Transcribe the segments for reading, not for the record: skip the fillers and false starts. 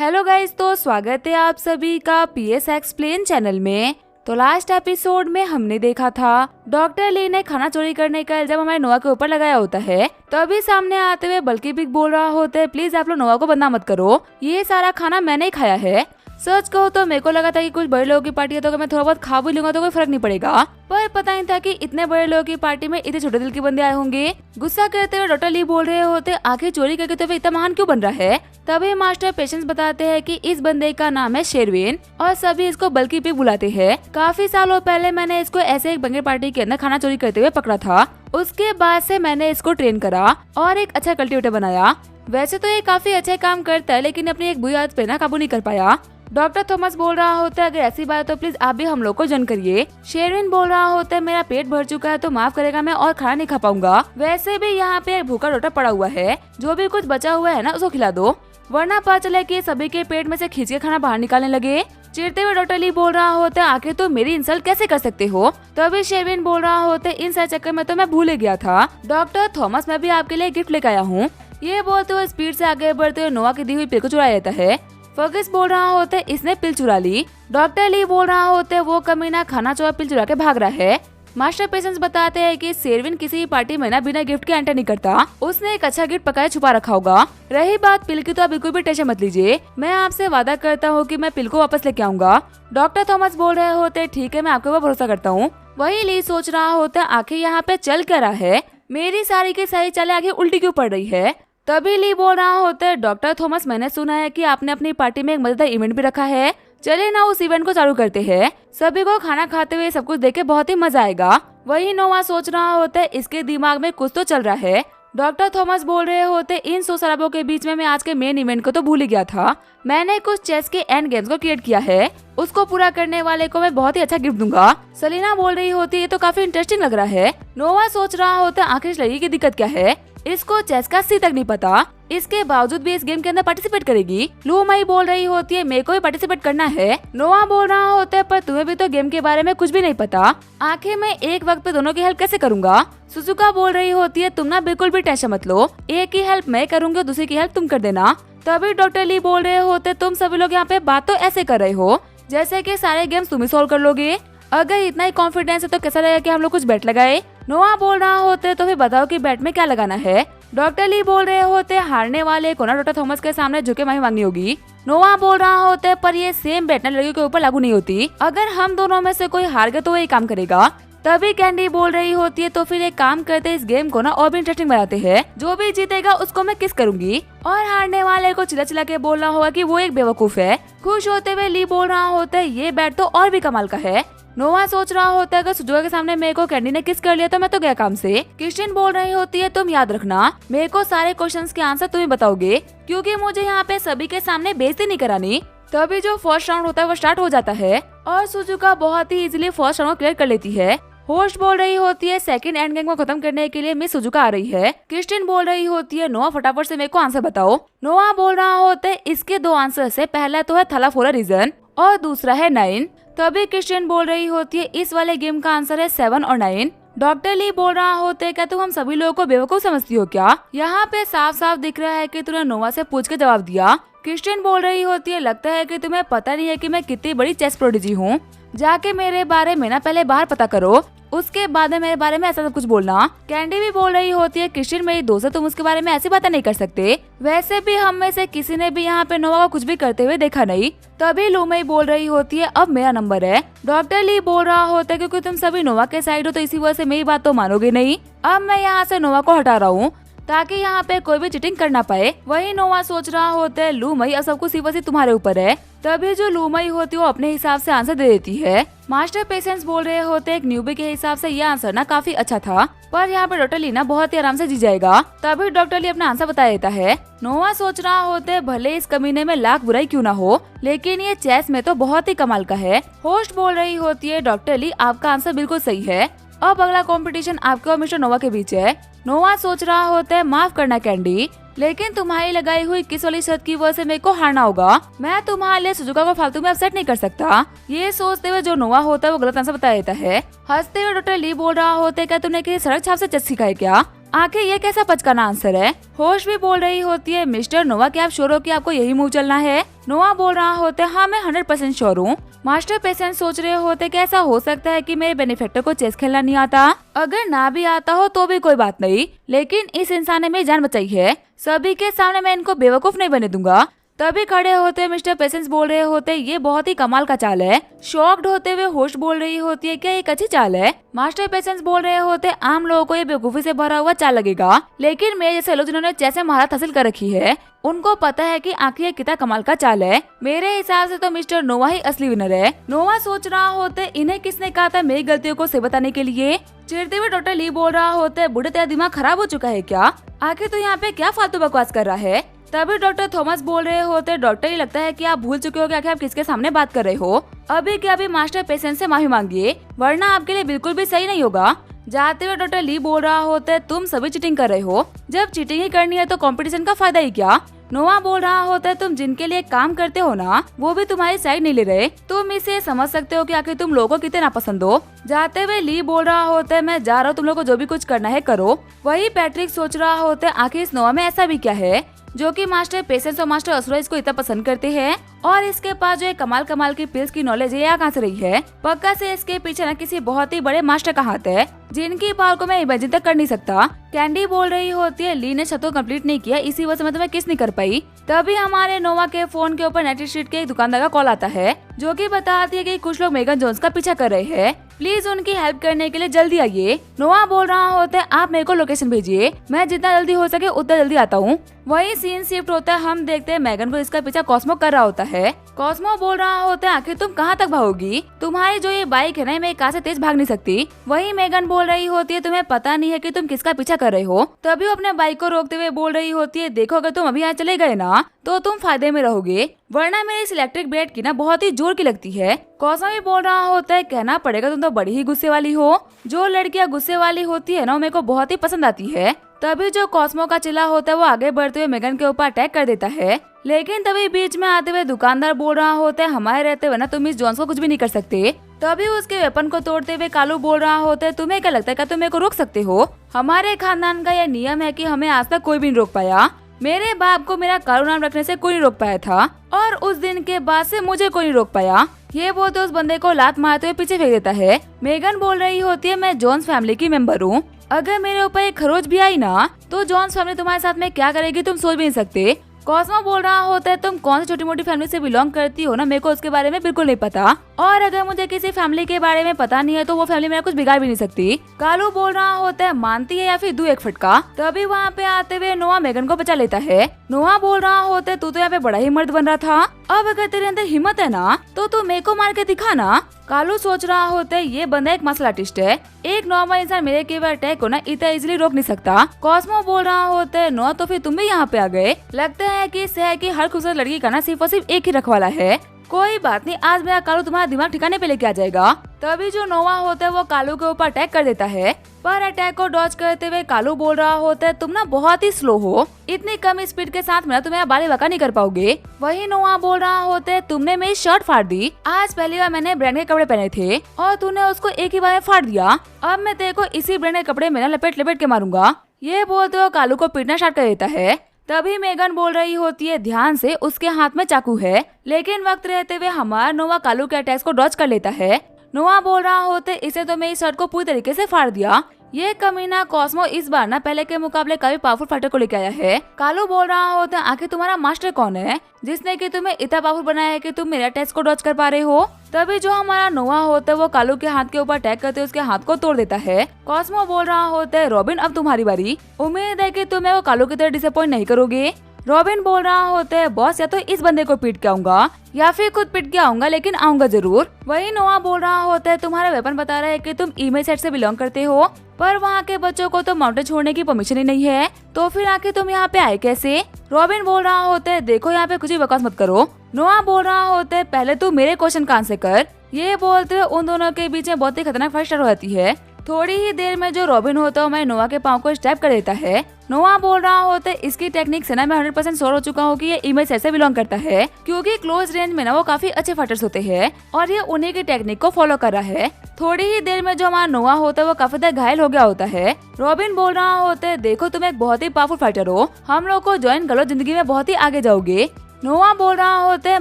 Hello guys, तो स्वागत है आप सभी का पीएस एक्सप्लेन चैनल में। तो लास्ट एपिसोड में हमने देखा था डॉक्टर ली ने खाना चोरी करने का इल्जाम हमारे नोआ के ऊपर लगाया होता है। तो अभी सामने आते हुए बल्कि बिग बोल रहा होता है, प्लीज आप लोग नोआ को बदनाम मत करो, ये सारा खाना मैंने ही खाया है। सच कहो तो मेरे को लगा था कि कुछ बड़े लोगों की पार्टी है तो अगर मैं थोड़ा बहुत खा भी लूंगा तो कोई फर्क नहीं पड़ेगा, पर पता नहीं था कि इतने बड़े लोगों की पार्टी में इतने छोटे दिल के बंदे आए होंगे। गुस्सा करते हुए डॉक्टर ली बोल रहे होते, आखिर चोरी करके तो इतना महान क्यों बन रहा है। तभी मास्टर पेशेंस बताते हैं कि इस बंदे का नाम है शेरविन और सभी इसको बल्कि पे बुलाते हैं। काफी सालों पहले मैंने इसको ऐसे एक बंगर पार्टी के अंदर खाना चोरी करते हुए पकड़ा था। उसके बाद से मैंने इसको ट्रेन करा और एक अच्छा कल्टीवेटर बनाया। वैसे तो ये काफी अच्छा काम करता है, लेकिन अपनी एक बुरी आदत पे ना काबू नहीं कर पाया। डॉक्टर थॉमस बोल रहा होता है, अगर ऐसी बात है तो प्लीज आप भी हम लोग को जन करिए। शेरविन बोल रहा होता है, मेरा पेट भर चुका है तो माफ करेगा, मैं और खाना नहीं खा पाऊंगा। वैसे भी यहाँ पे एक भूखा डॉक्टर पड़ा हुआ है, जो भी कुछ बचा हुआ है ना उसको खिला दो, वरना पता चले कि सभी के पेट में से खींच के खाना बाहर निकालने लगे। चिढ़ते हुए डॉक्टर ली बोल रहा होता है, आखिर तो मेरी इंसल्ट कैसे कर सकते हो। तभी शेरविन बोल रहा होता है, इन सारे चक्कर में तो मैं भूल गया था डॉक्टर थॉमस, मैं भी आपके लिए गिफ्ट लेकर आया हूँ। ये बोलते हुए स्पीड से आगे बढ़ते हुए नोआ की दी हुई पिल को चुरा लेता है। फर्गस बोल रहा होता है, इसने पिल चुरा ली। डॉक्टर ली बोल रहा होता है, वो कमीना खाना चोरा पिल चुरा के भाग रहा है। मास्टर पेशेंस बताते हैं कि शेरविन किसी पार्टी में ना बिना गिफ्ट के एंटर नहीं करता, उसने एक अच्छा गिफ्ट पकाया छुपा रखा होगा। रही बात पिल की तो आप बिल्कुल भी टेंशन मत लीजिए, मैं आपसे वादा करता हूँ कि मैं पिल को वापस लेके आऊंगा। डॉक्टर थॉमस बोल रहे होते, ठीक है मैं आपके ऊपर भरोसा करता हूँ। वही ली सोच रहा होता है, आखिर यहाँ पे चल क्या रहा है, मेरी सारी की सारी चालें आखिर उल्टी क्यों पड़ रही है। तभी ली बोल रहा होता है, डॉक्टर थॉमस मैंने सुना है कि आपने अपनी पार्टी में एक मजेदार इवेंट भी रखा है, चलिए ना उस इवेंट को चालू करते हैं। सभी को खाना खाते हुए सब कुछ देख के बहुत ही मजा आएगा। वही नोआ सोच रहा होता है, इसके दिमाग में कुछ तो चल रहा है। डॉक्टर थॉमस बोल रहे होते, इन शोर शराबों के बीच में मैं आज के मेन इवेंट को तो भूल ही गया था। मैंने कुछ चेस के एंड गेम्स को क्रिएट किया है, उसको पूरा करने वाले को मैं बहुत ही अच्छा गिफ्ट दूंगा। सलीना बोल रही होती है, ये तो काफी इंटरेस्टिंग लग रहा है। नोआ सोच रहा होता है, आखिर इस लड़की की दिक्कत क्या है, इसको चेस का सी तक नहीं पता, इसके बावजूद भी इस गेम के अंदर पार्टिसिपेट करेगी। लू मई बोल रही होती है, मेरे को भी पार्टिसिपेट करना है। नोआ बोल रहा होता है, पर तुम्हें भी तो गेम के बारे में कुछ भी नहीं पता, आखिर मैं एक वक्त पे दोनों की हेल्प कैसे करूंगा। सुजुका बोल रही होती है, तुम ना बिल्कुल भी टेंशन मत लो, एक की हेल्प मैं करूंगी और दूसरी की हेल्प तुम कर देना। तभी डॉक्टर ली बोल रहे होते, तुम सभी लोग यहाँ पे बात तो ऐसे कर रहे हो जैसे कि सारे गेम्स तुम ही सॉल्व कर लोगे। अगर इतना ही कॉन्फिडेंस है तो कैसा लगेगा कि हम लोग कुछ बेट लगाए। नोआ बोल रहा होते, तो फिर बताओ कि बेट में क्या लगाना है। डॉक्टर ली बोल रहे होते, हारने वाले को ना डॉक्टर थॉमस के सामने झुके माफी मांगनी होगी। नोआ बोल रहा होता, पर ये सेम बेट ना लड़कियों के ऊपर लागू नहीं होती, अगर हम दोनों में से कोई हार गया तो वही काम करेगा। तभी कैंडी बोल रही होती है, तो फिर एक काम करते इस गेम को ना और भी इंटरेस्टिंग बनाते हैं, जो भी जीतेगा उसको मैं किस करूंगी और हारने वाले को चिल्ला चिल्ला के बोलना होगा कि वो एक बेवकूफ है। खुश होते हुए ली बोल रहा होता है, ये बैट तो और भी कमाल का है। नोआ सोच रहा होता है, अगर सुजुका के सामने मेरे को कैंडी ने किस कर लिया तो मैं तो गया काम से। क्रिस्टियन बोल रही होती है, तुम याद रखना मेरे को सारे क्वेश्चंस के आंसर तुम ही बताओगे, क्योंकि मुझे यहाँ पे सभी के सामने बेइज्जती नहीं करानी। तभी जो फर्स्ट राउंड होता है वो स्टार्ट हो जाता है और सुजुका बहुत ही इजीली फर्स्ट राउंड क्लियर कर लेती है। होस्ट बोल रही होती है, सेकंड एंड गेम को खत्म करने के लिए मिस सुजुका आ रही है। क्रिस्टियन बोल रही होती है, नोआ फटाफट से मेरे को आंसर बताओ। नोआ बोल रहा होता है, इसके दो आंसर से पहला तो है थलाफोरा रीजन और दूसरा है 9। तभी क्रिस्टियन बोल रही होती है, इस वाले गेम का आंसर है 7 और 9। डॉक्टर ली बोल रहा होता है, क्या तुम हम सभी लोगों को बेवकूफ समझती हो क्या, यहाँ पे साफ साफ दिख रहा है कि तूने नोआ से पूछ के जवाब दिया। क्रिस्टियन बोल रही होती है, लगता है कि तुम्हें पता नहीं है कि मैं कितनी बड़ी चेस प्रोडिजी हूँ, जाके मेरे बारे में ना पहले बाहर पता करो, उसके बाद में मेरे बारे में ऐसा सब कुछ बोलना। कैंडी भी बोल रही होती है, क्रिस्टियन मेरी दोस्त है, तुम उसके बारे में ऐसी बातें नहीं कर सकते, वैसे भी हम में से किसी ने भी यहाँ पे नोआ को कुछ भी करते हुए देखा नहीं। तभी लू मई बोल रही होती है, अब मेरा नंबर है। डॉक्टर ली बोल रहा होता है, क्योंकि तुम सभी नोआ के साइड हो तो इसी वजह से मेरी बात तो मानोगे नहीं, अब मैं यहाँ से नोआ को हटा रहा हूँ ताकि यहाँ पे कोई भी चीटिंग कर ना पाए। वही नोआ सोच रहा होता है, लू मई अब सब कुछ सिर्फ तुम्हारे ऊपर है। तभी जो लू मई होती है वो अपने हिसाब से आंसर दे देती है। मास्टर पेशेंस बोल रहे होते, एक न्यूबी के हिसाब से ये आंसर ना काफी अच्छा था, पर यहाँ पे डॉक्टर ली ना बहुत ही आराम से जीत जाएगा। तभी डॉक्टर ली अपना आंसर बता देता है। नोआ सोच रहा होते, भले इस कमीने में लाख बुराई क्यों ना हो, लेकिन ये चेस में तो बहुत ही कमाल का है। होस्ट बोल रही होती है, डॉक्टर ली आपका आंसर बिल्कुल सही है, अब अगला कंपटीशन आपके और मिस्टर नोआ के बीच है। नोआ सोच रहा होता है, माफ करना कैंडी, लेकिन तुम्हारी लगाई हुई किस वाली शर्त की वजह से मेरे को हारना होगा, मैं तुम्हारे लिए सुजुका को फालतू में अपसेट नहीं कर सकता। ये सोचते हुए जो नोआ होता है वो गलत आंसर बता देता है। हंसते हुए डॉक्टर ली बोल रहा होता है, क्या तुमने किसी सड़क छाप से चेस सिखाई क्या। आखिर ये कैसा पचकाना आंसर है। होश भी बोल रही होती है, मिस्टर नोवा क्या आप श्योर हो कि आपको यही मूव चलना है। नोवा बोल रहा होता है, हाँ मैं 100% श्योर हूँ। मास्टर पेशेंट सोच रहे होते कि ऐसा हो सकता है कि मेरे बेनिफेक्टर को चेस खेलना नहीं आता। अगर ना भी आता हो तो भी कोई बात नहीं, लेकिन इस इंसान ने मेरी जान बचाई है। सभी के सामने मैं इनको बेवकूफ नहीं बने दूंगा। तभी खड़े होते मिस्टर पेशेंस बोल रहे होते, ये बहुत ही कमाल का चाल है। शॉक्ड होते हुए होस्ट बोल रही होती है, क्या एक अच्छी चाल है। मास्टर पेशेंस बोल रहे होते, आम लोगों को ये बेवकूफी से भरा हुआ चाल लगेगा, लेकिन मेरे जैसे लोग जिन्होंने जैसे महारत हासिल कर रखी है उनको पता है कि आखिर ये कितना कमाल का चाल है। मेरे हिसाब से तो मिस्टर नोवा ही असली विनर है। नोवा सोच रहा होते, इन्हें किसने कहा था मेरी गलतियों को सही बताने के लिए। चिढ़ते हुए डॉक्टर ली बोल रहा होते, बूढ़े तेरा दिमाग खराब हो चुका है क्या, आखिर तो यहाँ पे क्या फालतू बकवास कर रहा है। तभी डॉक्टर थॉमस बोल रहे होते, डॉक्टर ये लगता है कि आप भूल चुके हो कि आखिर आप किसके सामने बात कर रहे हो। अभी क्या अभी मास्टर पेशेंट से माफी मांगिए, वरना आपके लिए बिल्कुल भी सही नहीं होगा। जाते हुए डॉक्टर ली बोल रहा होता है, तुम सभी चीटिंग कर रहे हो, जब चीटिंग ही करनी है तो कंपटीशन का फायदा ही क्या। नोवा बोल रहा होता है, तुम जिनके लिए काम करते हो ना वो भी तुम्हारी साइड नहीं ले रहे, तुम इसे समझ सकते हो कि आखिर तुम लोगों को कितने नापसंद हो। जाते हुए ली बोल रहा होता है, मैं जा रहा हूँ, तुम लोगों को जो भी कुछ करना है करो। वही पैट्रिक सोच रहा होता है, आखिर इस नोवा में ऐसा भी क्या है जो कि मास्टर पेशेंस और मास्टर असुराइज को इतना पसंद करते हैं, और इसके पास जो कमाल कमाल की पिल्स की नॉलेज है कहाँ से रही है। पक्का से इसके पीछे न किसी बहुत ही बड़े मास्टर का हाथ है जिनकी पावर को मैं इमेजिन तक कर नहीं सकता। कैंडी बोल रही होती है, ली ने शतों कंप्लीट नहीं किया, इसी वजह से मैं तुम्हें किस नहीं कर पाई। तभी हमारे नोवा के फोन के ऊपर नेटी स्ट्रीट के एक दुकानदार का कॉल आता है जो कि बताती है कि कुछ लोग मेगन जोन्स का पीछा कर रहे हैं, प्लीज उनकी हेल्प करने के लिए जल्दी आइए। नोवा बोल रहा होता है, आप मेरे को लोकेशन भेजिए, मैं जितना जल्दी हो सके उतना जल्दी आता हूँ। वही सीन शिफ्ट होता है, हम देखते हैं मैगन को इसका पीछा कॉस्मो कर रहा होता है। कॉस्मो बोल रहा होता है, आखिर तुम कहाँ तक भागोगी, तुम्हारी जो ये बाइक है ना मैं कहाँ से तेज भाग नहीं सकती। वही मैगन बोल रही होती है, तुम्हें पता नहीं है कि तुम किसका पीछा कर रहे हो। तभी वो अपने बाइक को रोकते हुए बोल रही होती है, देखो अगर तुम अभी यहाँ चले गए ना तो तुम फायदे में रहोगे, वरना मेरी इस इलेक्ट्रिक ब्लेड की ना बहुत ही जोर की लगती है। कॉस्मो भी बोल रहा होता है, कहना पड़ेगा तुम तो बड़ी ही गुस्से वाली हो, जो लड़कियाँ गुस्से वाली होती है ना मेरे को बहुत ही पसंद आती है। तभी जो कॉस्मो का चिल्ला होता है वो आगे बढ़ते हुए मेगन के ऊपर अटैक कर देता है, लेकिन तभी बीच में आते हुए दुकानदार बोल रहा होता है, हमारे रहते हुए ना तुम मिस जॉन्स को कुछ भी नहीं कर सकते। तभी उसके वेपन को तोड़ते हुए कालू बोल रहा होता है, तुम्हें क्या लगता है क्या तुम मेरे को रोक सकते हो, हमारे खानदान का यह नियम है कि हमें आज तक कोई भी नहीं रोक पाया। मेरे बाप को मेरा कालू नाम रखने से कोई नहीं रोक पाया था, और उस दिन के बाद से मुझे कोई नहीं रोक पाया। ये बोलते उस बंदे को लात मारते हुए पीछे फेंक देता है। मेगन बोल रही होती है, मैं जॉन्स फैमिली की मेंबर हूँ, अगर मेरे ऊपर एक खरोच भी आई ना तो जॉन्स फैमिली तुम्हारे साथ में क्या करेगी तुम सोच भी नहीं सकते। कॉस्मो बोल रहा होता है, तुम कौन सी छोटी मोटी फैमिली से बिलोंग करती हो ना मेरे को उसके बारे में बिल्कुल नहीं पता, और अगर मुझे किसी फैमिली के बारे में पता नहीं है तो वो फैमिली मेरा कुछ बिगाड़ भी नहीं सकती। कालू बोल रहा होता है, मानती है या फिर दू एक फटका। तभी वहाँ पे आते हुए नोआ मेगन को बचा लेता है। नोआ बोल रहा होता है, तू तो यहाँ पे बड़ा ही मर्द बन रहा था, अब अगर तेरे अंदर हिम्मत है ना तो तू मेरे को मार के दिखा ना। कालू सोच रहा होता है, ये बंदा एक मार्शल आर्टिस्ट है, एक नॉर्मल इंसान मेरे के अटैक को ना इतना इजीली रोक नहीं सकता। कॉस्मो बोल रहा होता है, नो तो फिर तुम भी यहाँ पे आ गए, लगता है कि शहर की हर खूबसूरत लड़की का ना सिर्फ और सिर्फ एक ही रखवाला है। कोई बात नहीं, आज मेरा कालू तुम्हारा दिमाग ठिकाने पे लेके आ जाएगा। तभी जो नोवा होता है वो कालू के ऊपर अटैक कर देता है, पर अटैक को डॉज करते हुए कालू बोल रहा होता है, तुम ना बहुत ही स्लो हो, इतनी कम स्पीड के साथ में तुम मेरा बाले बका नहीं कर पाओगे। वही नोवा बोल रहा होता है, तुमने मेरी शर्ट फाड़ दी, आज पहली बार मैंने ब्रांड के कपड़े पहने थे और तूने उसको एक ही बार में फाड़ दिया, अब मैं तेरे को इसी ब्रांड के कपड़े में ना लपेट लपेट के मारूंगा। ये बोलते हुए कालू को पीटना स्टार्ट कर देता है। तभी मेगन बोल रही होती है, ध्यान से, उसके हाथ में चाकू है, लेकिन वक्त रहते हुए हमारा नोवा कालू के अटैक्स को डॉज कर लेता है। नोवा बोल रहा होते, इसे तो मेरी शर्ट को पूरी तरीके से फाड़ दिया। ये कमीना कॉस्मो इस बार ना पहले के मुकाबले काफी पावरफुल फाइटर को लेके आया है। कालू बोल रहा होता है, आखिर तुम्हारा मास्टर कौन है जिसने कि तुम्हें इतना पावरफुल बनाया है कि तुम मेरे अटैक्स को डॉज कर पा रहे हो। तभी जो हमारा नोवा होता है वो कालू के हाथ के ऊपर अटैक करते उसके हाथ को तोड़ देता है। कॉस्मो बोल रहा होता है, रॉबिन अब तुम्हारी बारी, उम्मीद है कि तुम्हें वो कालू की तरह डिसअपॉइंट नहीं करोगे। रॉबिन बोल रहा होता है, बॉस या तो इस बंदे को पीट के आऊंगा या फिर खुद पीट के आऊंगा, लेकिन आऊंगा जरूर। वही नोआ बोल रहा होता है, तुम्हारा वेपन बता रहा है कि तुम ईमेल सेट से बिलोंग करते हो, पर वहाँ के बच्चों को तो माउंटेन छोड़ने की परमिशन ही नहीं है, तो फिर आके तुम यहाँ पे आए कैसे। रॉबिन बोल रहा होता है, देखो यहाँ पे कुछ भी बकवास मत करो। नोआ बोल रहा होता है, पहले तू मेरे क्वेश्चन का आंसर कर। ये बोलते हुए उन दोनों के बीच में बहुत ही खतरनाक फाइट स्टार्ट हो जाती है। थोड़ी ही देर में जो रॉबिन होता है मैं नोआ के पाँव को स्टैप कर देता है। नोआ बोल रहा होता है इसकी टेक्निक से ना मैं 100% श्योर हो चुका हूँ कि ये इमेज ऐसे बिलोंग करता है, क्योंकि क्लोज रेंज में ना वो काफी अच्छे फाइटर्स होते हैं और ये उन्हीं की टेक्निक को फॉलो कर रहा है। थोड़ी ही देर में जो हमारा नोआ होता है वो काफी ज्यादा घायल हो गया होता है। रॉबिन बोल रहा होता है देखो तुम एक बहुत ही पावरफुल फाइटर हो, हम लोग को ज्वाइन कर लो, जिंदगी में बहुत ही आगे जाओगे। नोआ बोल रहा होता है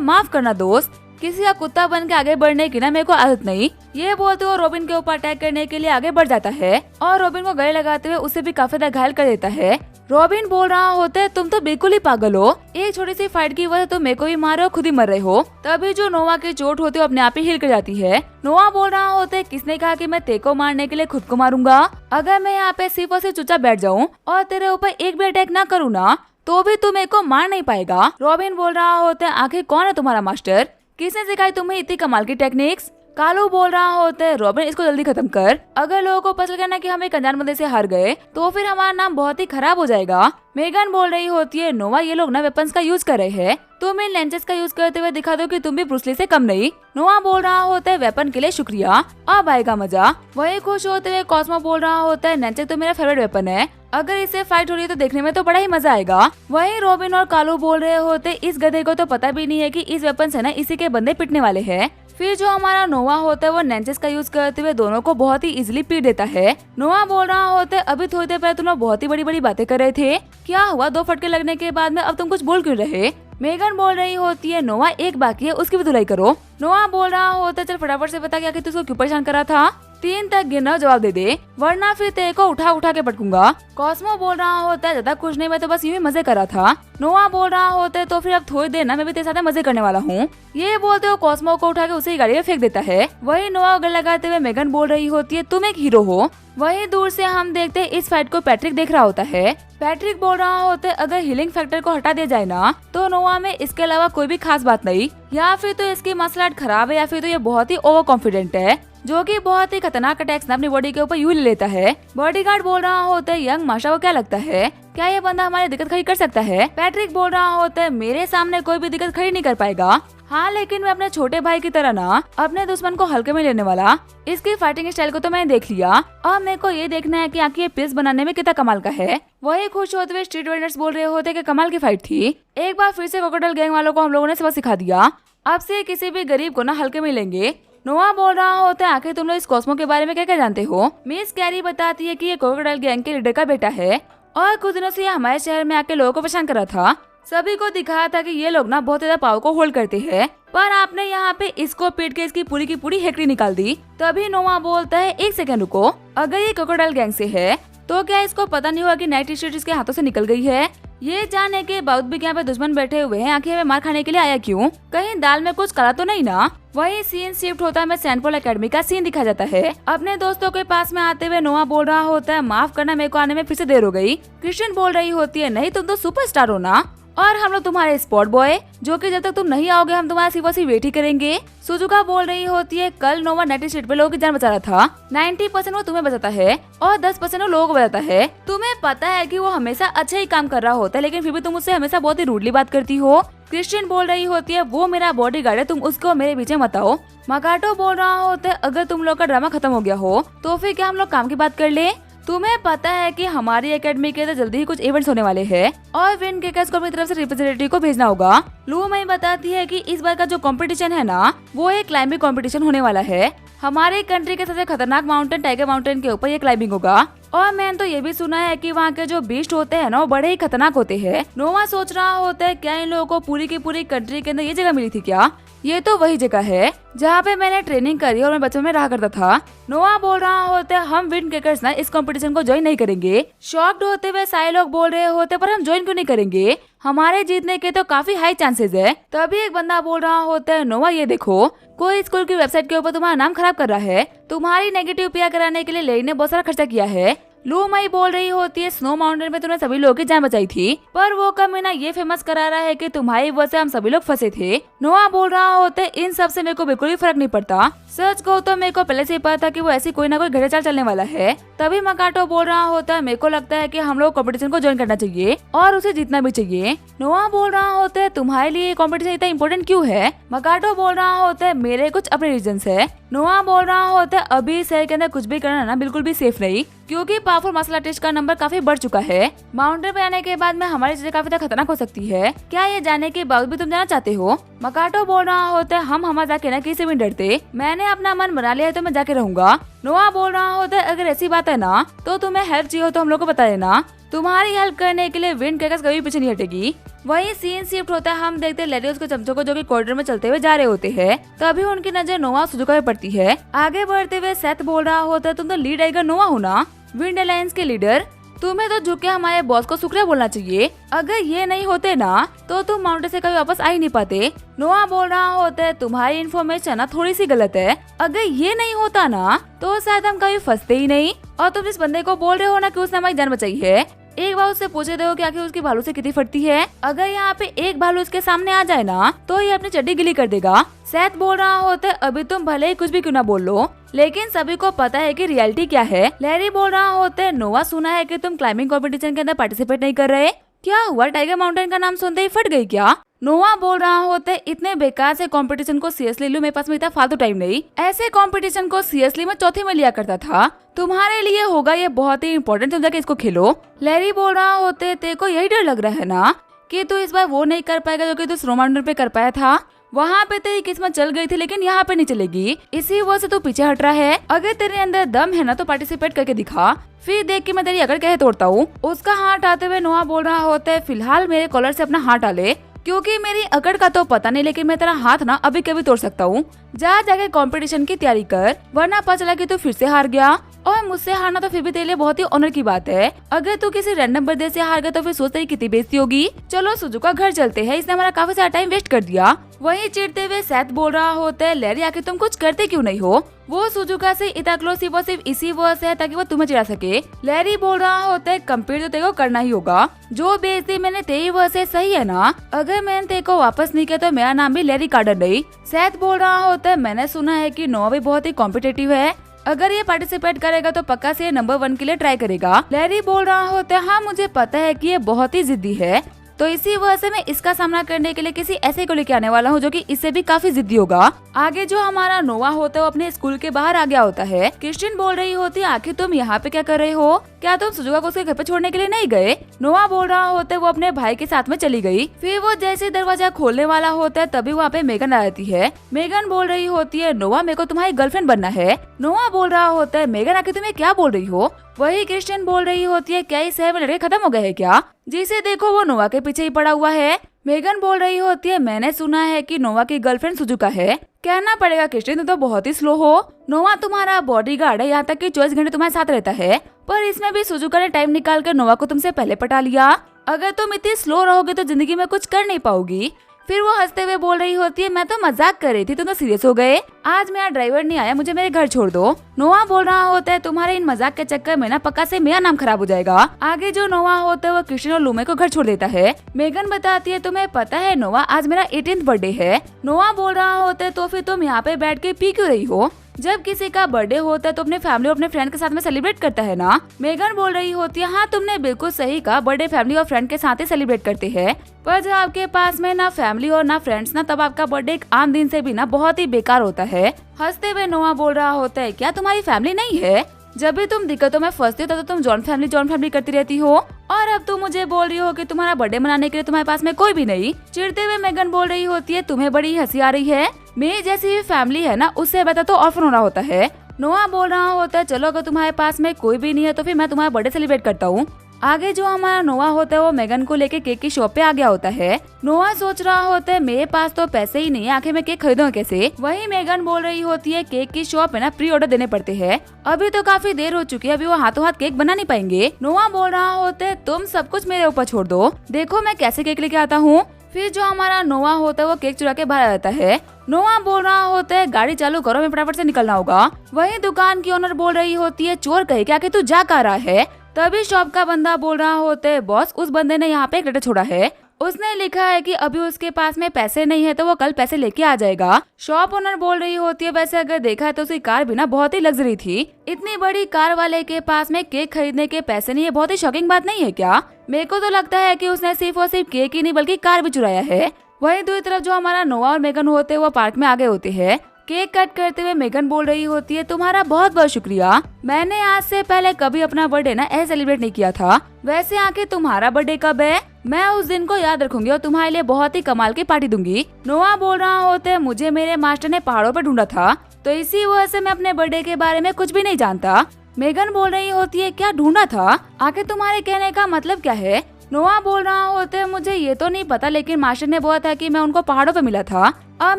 माफ करना दोस्त, किसी का कुत्ता बन के आगे बढ़ने की ना मेरे को आदत नहीं। ये बोलते हुए रॉबिन के ऊपर अटैक करने के लिए आगे बढ़ जाता है और रॉबिन को गले लगाते हुए उसे भी काफी ज्यादा घायल कर देता है। रॉबिन बोल रहा होता है तुम तो बिल्कुल ही पागल हो, एक छोटी सी फाइट की वजह तुम मेरे को ही मारे और खुद ही मर रहे हो। तभी जो नोआ की चोट होती है अपने आप ही हिल कर जाती है। नोआ बोल रहा होता है किसने कहा कि मैं तेरे को मारने के लिए खुद को मारूंगा, अगर मैं यहाँ पे सिर्फ और सिर्फ चुपचाप बैठ जाऊँ और तेरे ऊपर एक भी अटैक ना करूँ ना तो भी तू मेरे को मार नहीं पाएगा। रॉबिन बोल रहा होता है आखिर कौन है तुम्हारा मास्टर, किसने सिखाई तुम्हें इतनी कमाल की टेक्निक्स। कालू बोल रहा होता है रॉबिन इसको जल्दी खत्म कर, अगर लोगों को पता चल गया ना कि हम एक अनजान बंदे से हार गए तो फिर हमारा नाम बहुत ही खराब हो जाएगा। मेगन बोल रही होती है नोआ ये लोग ना वेपन्स का यूज कर रहे हैं, तुम इन लेंचेस का यूज करते हुए दिखा दो कि तुम भी ब्रूसली से कम नहीं। नोआ बोल रहा होता है वेपन के लिए शुक्रिया, अब आएगा मजा। वही खुश होते हुए कॉस्मो बोल रहा होता है लेंचेस तो मेरा फेवरेट वेपन है, अगर इससे फाइट हो रही है तो देखने में तो बड़ा ही मजा आएगा। वही रॉबिन और कालू बोल रहे होते इस गधे को तो पता भी नहीं है कि इस वेपन से ना इसी के बंदे पिटने वाले हैं। फिर जो हमारा नोआ होता है वो नेंचेस का यूज करते हुए दोनों को बहुत ही इजीली पीट देता है। नोआ बोल रहा होता है अभी थोड़ी देर पहले तुम लोग बहुत ही बड़ी बड़ी बातें कर रहे थे, क्या हुआ 2 फटके लगने के बाद में अब तुम कुछ बोल क्यों रहे। मेगन बोल रही होती है नोआ एक बाकी है उसकी भी धुलाई करो। नोआ बोल रहा होता है चल फटाफट से बता कि आखिर तू उसको क्यों परेशान कर रहा था, 3 तक गिनना जवाब दे दे वरना फिर तेरे को उठा उठा के पटकूंगा। कॉस्मो बोल रहा होता है ज्यादा कुछ नहीं, मैं तो बस यूं ही मजे कर रहा था। नोआ बोल रहा होता है तो फिर अब थोड़ी देर ना मैं भी तेरे साथ मजे करने वाला हूँ। ये बोलते हो कॉस्मो को उठा के उसे गाड़ी में फेंक देता है। वही नोआ गले लगाते हुए मेगन बोल रही होती है तुम एक हीरो हो। वही दूर से हम देखते हैं इस फाइट को पैट्रिक देख रहा होता है। पैट्रिक बोल रहा होता है अगर हीलिंग फैक्टर को हटा दिया जाए ना तो नोआ में इसके अलावा कोई भी खास बात नहीं, या फिर तो इसकी मसल आर्ट खराब है या फिर तो ये बहुत ही ओवर कॉन्फिडेंट है जो कि बहुत ही खतरनाक अटैक्स अपनी बॉडी के ऊपर यूं ले लेता है। बॉडीगार्ड बोल रहा होता है यंग माशा को क्या लगता है क्या ये बंदा हमारी दिक्कत खड़ी कर सकता है। पैट्रिक बोल रहा होता है मेरे सामने कोई भी दिक्कत खड़ी नहीं कर पाएगा, हाँ लेकिन मैं अपने छोटे भाई की तरह ना अपने दुश्मन को हल्के में लेने वाला। इसकी फाइटिंग स्टाइल को तो मैंने देख लिया, अब मेरे को ये देखना है कि आखिर ये पीस बनाने में कितना कमाल का है। वही खुश होते हुए स्ट्रीट वेंडर्स बोल रहे होते कि कमाल की फाइट थी, एक बार फिर से क्रोकोडाइल गैंग वालों को हम लोगों ने सबक सिखा दिया, अब से किसी भी गरीब को ना हल्के में लेंगे। नोआ बोल रहा होता है आखिर तुम लोग इस कॉस्मो के बारे में क्या क्या जानते हो। मिस कैरी बताती है कि ये क्रोकोडाइल गैंग के लीडर का बेटा है और कुछ दिनों से ये हमारे शहर में आके लोगों को परेशान कर रहा था, सभी को दिखाया था कि ये लोग ना बहुत ज्यादा पावर को होल्ड करते हैं, पर आपने यहाँ पे इसको पीट के इसकी पूरी की पूरी हेकड़ी निकाल दी। तभी नोआ बोलता है एक सेकंड रुको, अगर ये क्रोकोडाइल गैंग से है तो क्या इसको पता नहीं हुआ कि नाइट टी-शर्ट इसके हाथों से निकल गई है। ये जानने के बाद भी यहाँ पे दुश्मन बैठे हुए हैं, आखिर में मार खाने के लिए आया क्यों, कहीं दाल में कुछ काला तो नहीं ना। वही सीन शिफ्ट होता है मैं सेंट-पॉल एकेडमी का सीन दिखा जाता है। अपने दोस्तों के पास में आते हुए नोआ बोल रहा होता है माफ करना मेरे को आने में फिर से देर हो गई। क्रिस्टियन बोल रही होती है नहीं तुम तो सुपरस्टार हो ना और हम लोग तुम्हारे स्पॉट बॉय, जो कि जब तक तुम नहीं आओगे हम तुम्हारा सिर्फ और वेट ही करेंगे। सुजुका बोल रही होती है कल नोवा नेटी स्ट्रीट पे लोगों की जान बचा रहा था, 90% वो तुम्हें बचाता है और 10% वो लोगों को बचाता है। तुम्हें पता है कि वो हमेशा अच्छा ही काम कर रहा होता है लेकिन फिर भी तुम उससे हमेशा बहुत ही रूडली बात करती हो। क्रिस्टियन बोल रही होती है वो मेरा बॉडीगार्ड है, तुम उसको मेरे पीछे मत आओ। मकाटो बोल रहा होता है अगर तुम लोग का ड्रामा खत्म हो गया हो तो फिर क्या हम लोग काम की बात कर ले। तुम्हें पता है कि हमारी एकेडमी के तो जल्दी ही कुछ इवेंट्स होने वाले हैं और विन किकर्स को अपनी तरफ से रिप्रेजेंटेटिव को भेजना होगा। लू मई बताती है कि इस बार का जो कंपटीशन है ना वो एक क्लाइंबिंग कंपटीशन होने वाला है। हमारे कंट्री के सबसे खतरनाक माउंटेन टाइगर माउंटेन के ऊपर ये क्लाइंबिंग होगा और मैंने तो ये भी सुना है कि वहाँ के जो बीस्ट होते हैं ना वो बड़े ही खतरनाक होते हैं। नोवा सोच रहा होता है क्या इन लोगों को पूरी की पूरी कंट्री के अंदर ये जगह मिली थी क्या, ये तो वही जगह है जहाँ पे मैंने ट्रेनिंग करी और मैं बचपन में रहा करता था। नोआ बोल रहा होता है हम विंड किकर्स ना इस कंपटीशन को ज्वाइन नहीं करेंगे। शॉक्ड होते हुए सारे लोग बोल रहे होते पर हम ज्वाइन क्यों नहीं करेंगे, हमारे जीतने के तो काफी हाई चांसेस है। तभी एक बंदा बोल रहा होता है नोआ ये देखो कोई स्कूल की वेबसाइट के ऊपर तुम्हारा नाम खराब कर रहा है, तुम्हारी नेगेटिव पीआर कराने के लिए लेडी ने बहुत सारा खर्चा किया है। लू मई बोल रही होती है स्नो माउंटेन में तुमने सभी लोगों की जान बचाई थी पर वो कमीना ये फेमस करा रहा है कि तुम्हारी वजह से हम सभी लोग फंसे थे। नोआ बोल रहा होता है इन सब से मेरे को बिल्कुल भी फर्क नहीं पड़ता, सच कहूं तो मेरे को पहले से ही पता था कि वो ऐसी कोई ना कोई घड़े चाल चलने वाला है। तभी मकाटो बोल रहा होता है मेरे को लगता है कि हम लोग कंपटीशन को ज्वाइन करना चाहिए और उसे जीतना भी चाहिए। नोआ बोल रहा होता है तुम्हारे लिए कंपटीशन इतना इम्पोर्टेंट क्यों है। मकाटो बोल रहा होता है मेरे कुछ अपने रीजंस है, नोआ बोल रहा होता है अभी शहर के अंदर कुछ भी करना ना बिल्कुल भी सेफ नहीं, क्योंकि पावरफुल मार्शल आर्टिस्ट का नंबर काफी बढ़ चुका है। माउंटेन पे आने के बाद में हमारी चीजें काफी ज्यादा खतरनाक हो सकती है। क्या ये जाने के बावजूद भी तुम जाना चाहते हो? मकाटो बोल रहा होता है हम हमारा जाके ना किसी भी डरते, मैंने अपना मन बना लिया है तो मैं जाके रहूंगा। नोआ बोल रहा होता है अगर ऐसी बात है ना तो तुम्हें हेल्प चाहिए हो तो हम लोग को बता देना, तुम्हारी हेल्प करने के लिए विंड क्रैकर्स कभी पीछे नहीं हटेगी। वही सीन शिफ्ट होता है, हम देखते हैं लेडी उसके चमचों को जो कि कॉरिडोर में चलते हुए जा रहे होते हैं। तभी उनकी नजर नोआ सुजुका पे पड़ती है। आगे बढ़ते हुए सेथ बोल रहा होता है तुम तो लीड आएगा नोआ हो ना, विंड अलायंस के लीडर, तुम्हें तो झुक के हमारे बॉस को शुक्रिया बोलना चाहिए। अगर ये नहीं होते ना तो तुम माउंटेन से कभी वापस आ ही नहीं पाते। नोआ बोल रहा होता है तुम्हारी इन्फॉर्मेशन ना थोड़ी सी गलत है, अगर ये नहीं होता ना तो शायद हम कभी फंसते ही नहीं। और तुम इस बंदे को बोल रहे हो ना कि उसने हमारी जान बचाई है, एक बार उससे पूछे दो कि आखिर उसकी भालू से कितनी फटती है। अगर यहाँ पे एक भालू उसके सामने आ जाए ना तो ये अपनी चड्डी गिली कर देगा। सेथ बोल रहा होता है अभी तुम भले ही कुछ भी क्यों ना बोल लो, लेकिन सभी को पता है कि रियलिटी क्या है। लैरी बोल रहा होता है नोआ सुना है कि तुम क्लाइंबिंग कंपटीशन के अंदर पार्टिसिपेट नहीं कर रहे, क्या हुआ टाइगर माउंटेन का नाम सुनते ही फट गई क्या? नोआ बोल रहा होता है इतने बेकार से कंपटीशन को सीरियसली लो, मेरे पास में इतना फालतू टाइम नहीं। ऐसे कंपटीशन को सीरियसली मैं चौथी में लिया करता था, तुम्हारे लिए होगा ये बहुत ही इम्पोर्टेंट, तुम जाके इसको खेलो। लैरी बोल रहा होते है तेरे को यही डर लग रहा है ना कि तू इस बार वो नहीं कर पाएगा जो कि तू स्नो माउंटेन पे कर पाया था, वहाँ पे तेरी किस्मत चल गई थी लेकिन यहाँ पे नहीं चलेगी, इसी वजह से तू पीछे हट रहा है। अगर तेरे अंदर दम है ना तो पार्टिसिपेट करके दिखा, फिर देख के मैं तेरी अकड़ कैसे तोड़ता हूँ। उसका हाथ आते हुए नोआ बोल रहा होता है फिलहाल मेरे कॉलर से अपना हाथ डाले, क्योंकि मेरी अकड़ का तो पता नहीं लेकिन मैं तेरा हाथ ना अभी कभी तोड़ सकता हूँ। जा जाके कंपटीशन की तैयारी कर, वरना पता चला कि तू फिर से हार गया। और मुझसे हारना तो फिर भी तेरे लिए बहुत ही ऑनर की बात है, अगर तू किसी रैंडम बंदे से हार गया तो फिर सोच तेरी कितनी बेइज्जती होगी। चलो सुजुका घर चलते हैं, इसने हमारा काफी सारा टाइम वेस्ट कर दिया। वहीं चिढ़ते हुए सेथ बोल रहा होता है लैरी आके तुम कुछ करते क्यों नहीं हो, वो सुजुका से इतना क्लोज सिर्फ इसी वजह से है ताकि वो तुम्हें चिढ़ा सके। लैरी बोल रहा होता है कंप्लीट तो तेरे को करना ही होगा, जो बेइज्जती मैंने तेरी वजह से सही है ना, अगर मैंने तेरे को वापस नहीं किया तो मेरा नाम भी लैरी कार्टर नहीं। सेथ बोल रहा होता है मैंने सुना है कि नोआ भी बहुत ही कॉम्पिटिटिव है, अगर ये पार्टिसिपेट करेगा तो पक्का से नंबर 1 के लिए ट्राई करेगा। लैरी बोल रहा होता है हाँ मुझे पता है कि ये बहुत ही जिद्दी है, तो इसी वजह से मैं इसका सामना करने के लिए किसी ऐसे को लेके आने वाला हूँ जो कि इससे भी काफी जिद्दी होगा। आगे जो हमारा नोआ होता है वो अपने स्कूल के बाहर आ गया होता है। क्रिस्टिन बोल रही होती है आखिर तुम यहाँ पे क्या कर रहे हो, क्या तुम सुजुका को उसके घर पे छोड़ने के लिए नहीं गए? नोआ बोल रहा होता है वो अपने भाई के साथ में चली गई। फिर वो जैसे दरवाजा खोलने वाला होता है तभी वहाँ पे मेगन आ जाती है। मेगन बोल रही होती है नोआ मेरे को तुम्हारी गर्लफ्रेंड बनना है। नोआ बोल रहा होता है मेगन आखिर तुम्हें क्या बोल रही हो? वही क्रिस्टियन बोल रही होती है क्या इस शहर में लड़के खत्म हो गए हैं क्या, जिसे देखो वो नोआ के पीछे ही पड़ा हुआ है। मेगन बोल रही होती है मैंने सुना है कि नोआ की गर्लफ्रेंड सुजुका है, कहना पड़ेगा क्रिस्टियन तुम तो बहुत ही स्लो हो, नोआ तुम्हारा बॉडीगार्ड है, यहाँ तक कि 24 घंटे तुम्हारे साथ रहता है, पर इसमें भी सुजुका ने टाइम निकाल कर नोआ को तुमसे पहले पटा लिया। अगर तुम इतनी स्लो रहोगे तो जिंदगी में कुछ कर नहीं पाओगी। फिर वो हंसते हुए बोल रही होती है मैं तो मजाक कर रही थी, तुम तो सीरियस हो गए, आज मेरा ड्राइवर नहीं आया, मुझे मेरे घर छोड़ दो। नोआ बोल रहा होता है तुम्हारे इन मजाक के चक्कर में ना पक्का से मेरा नाम खराब हो जाएगा। आगे जो नोआ होता है वो क्रिस्टियन और लूमे को घर छोड़ देता है। मेगन बताती है तुम्हें पता है नोआ आज मेरा 18th बर्थडे है। नोआ बोल रहा होता है तो फिर तुम यहाँ पे बैठ के पी क्यों रही हो, जब किसी का बर्थडे होता है तो अपने फैमिली और अपने फ्रेंड के साथ में सेलिब्रेट करता है ना। मेगन बोल रही होती है हाँ तुमने बिल्कुल सही कहा, बर्थडे फैमिली और फ्रेंड के साथ ही सेलिब्रेट करते हैं, पर जब आपके पास में ना फैमिली और ना फ्रेंड्स ना तब आपका बर्थडे एक आम दिन से भी ना बहुत ही बेकार होता है। हंसते हुए नोआ बोल रहा होता है क्या तुम्हारी फैमिली नहीं है, जब भी तुम दिक्कतों में फंसती हो तो तुम जॉइंट फैमिली करती रहती हो, और अब तुम मुझे बोल रही हो कि तुम्हारा बर्थडे मनाने के लिए तुम्हारे पास में कोई भी नहीं। चिढ़ते हुए मेगन बोल रही होती है तुम्हें बड़ी हंसी आ रही है, मेरी जैसी फैमिली है ना उससे बेहतर तो ऑर्फन होना होता है। नोआ बोल रहा होता है चलो अगर तुम्हारे पास में कोई भी नहीं है तो फिर मैं तुम्हारा बर्थडे सेलिब्रेट करता हूँ। आगे जो हमारा नोआ होता है वो मेगन को लेके केक की शॉप पे आ गया होता है। नोआ सोच रहा होता है मेरे पास तो पैसे ही नहीं है, आखिर मैं केक खरीदूं कैसे। वही मेगन बोल रही होती है केक की शॉप है ना प्री ऑर्डर देने पड़ते हैं, अभी तो काफी देर हो चुकी है, अभी वो हाथों हाथ केक बना नहीं पाएंगे। नोआ बोल रहा होता है तुम सब कुछ मेरे ऊपर छोड़ दो, देखो मैं कैसे केक लेके आता हूँ। फिर जो हमारा नोआ होता है वो केक चुरा के बाहर आ जाता है। नोआ बोल रहा होता है गाड़ी चालू करो, मैं फटाफट से निकलना होगा। वही दुकान की ओनर बोल रही होती है चोर कहे क्या कि तू जा कर रहा है। तभी शॉप का बंदा बोल रहा होता है बॉस उस बंदे ने यहाँ पे एक लेटर छोड़ा है, उसने लिखा है कि अभी उसके पास में पैसे नहीं है तो वो कल पैसे लेके आ जाएगा। शॉप ओनर बोल रही होती है वैसे अगर देखा है तो उसकी कार भी ना बहुत ही लग्जरी थी, इतनी बड़ी कार वाले के पास में केक खरीदने के पैसे नहीं है, बहुत ही शॉकिंग बात नहीं है क्या। मेरे को तो लगता है कि उसने सिर्फ और सिर्फ केक ही नहीं बल्कि कार भी चुराया है। वहीं दूसरी तरफ जो हमारा नोआ और मेगन होते हैं वो पार्क में आ गए होते हैं। केक कट करते हुए मेगन बोल रही होती है, तुम्हारा बहुत बहुत शुक्रिया। मैंने आज से पहले कभी अपना बर्थडे ना ऐसे सेलिब्रेट नहीं किया था। वैसे आके तुम्हारा बर्थडे कब है? मैं उस दिन को याद रखूंगी और तुम्हारे लिए बहुत ही कमाल की पार्टी दूंगी। नोआ बोल रहा होता है, मुझे मेरे मास्टर ने पहाड़ों पर ढूंढा था, तो इसी वजह से मैं अपने बर्थडे के बारे में कुछ भी नहीं जानता। मेगन बोल रही होती है, क्या ढूंढा था? आखिर तुम्हारे कहने का मतलब क्या है? नोआ बोल रहा होता है, मुझे ये तो नहीं पता, लेकिन मास्टर ने बोला था कि मैं उनको पहाड़ों पे मिला था। अब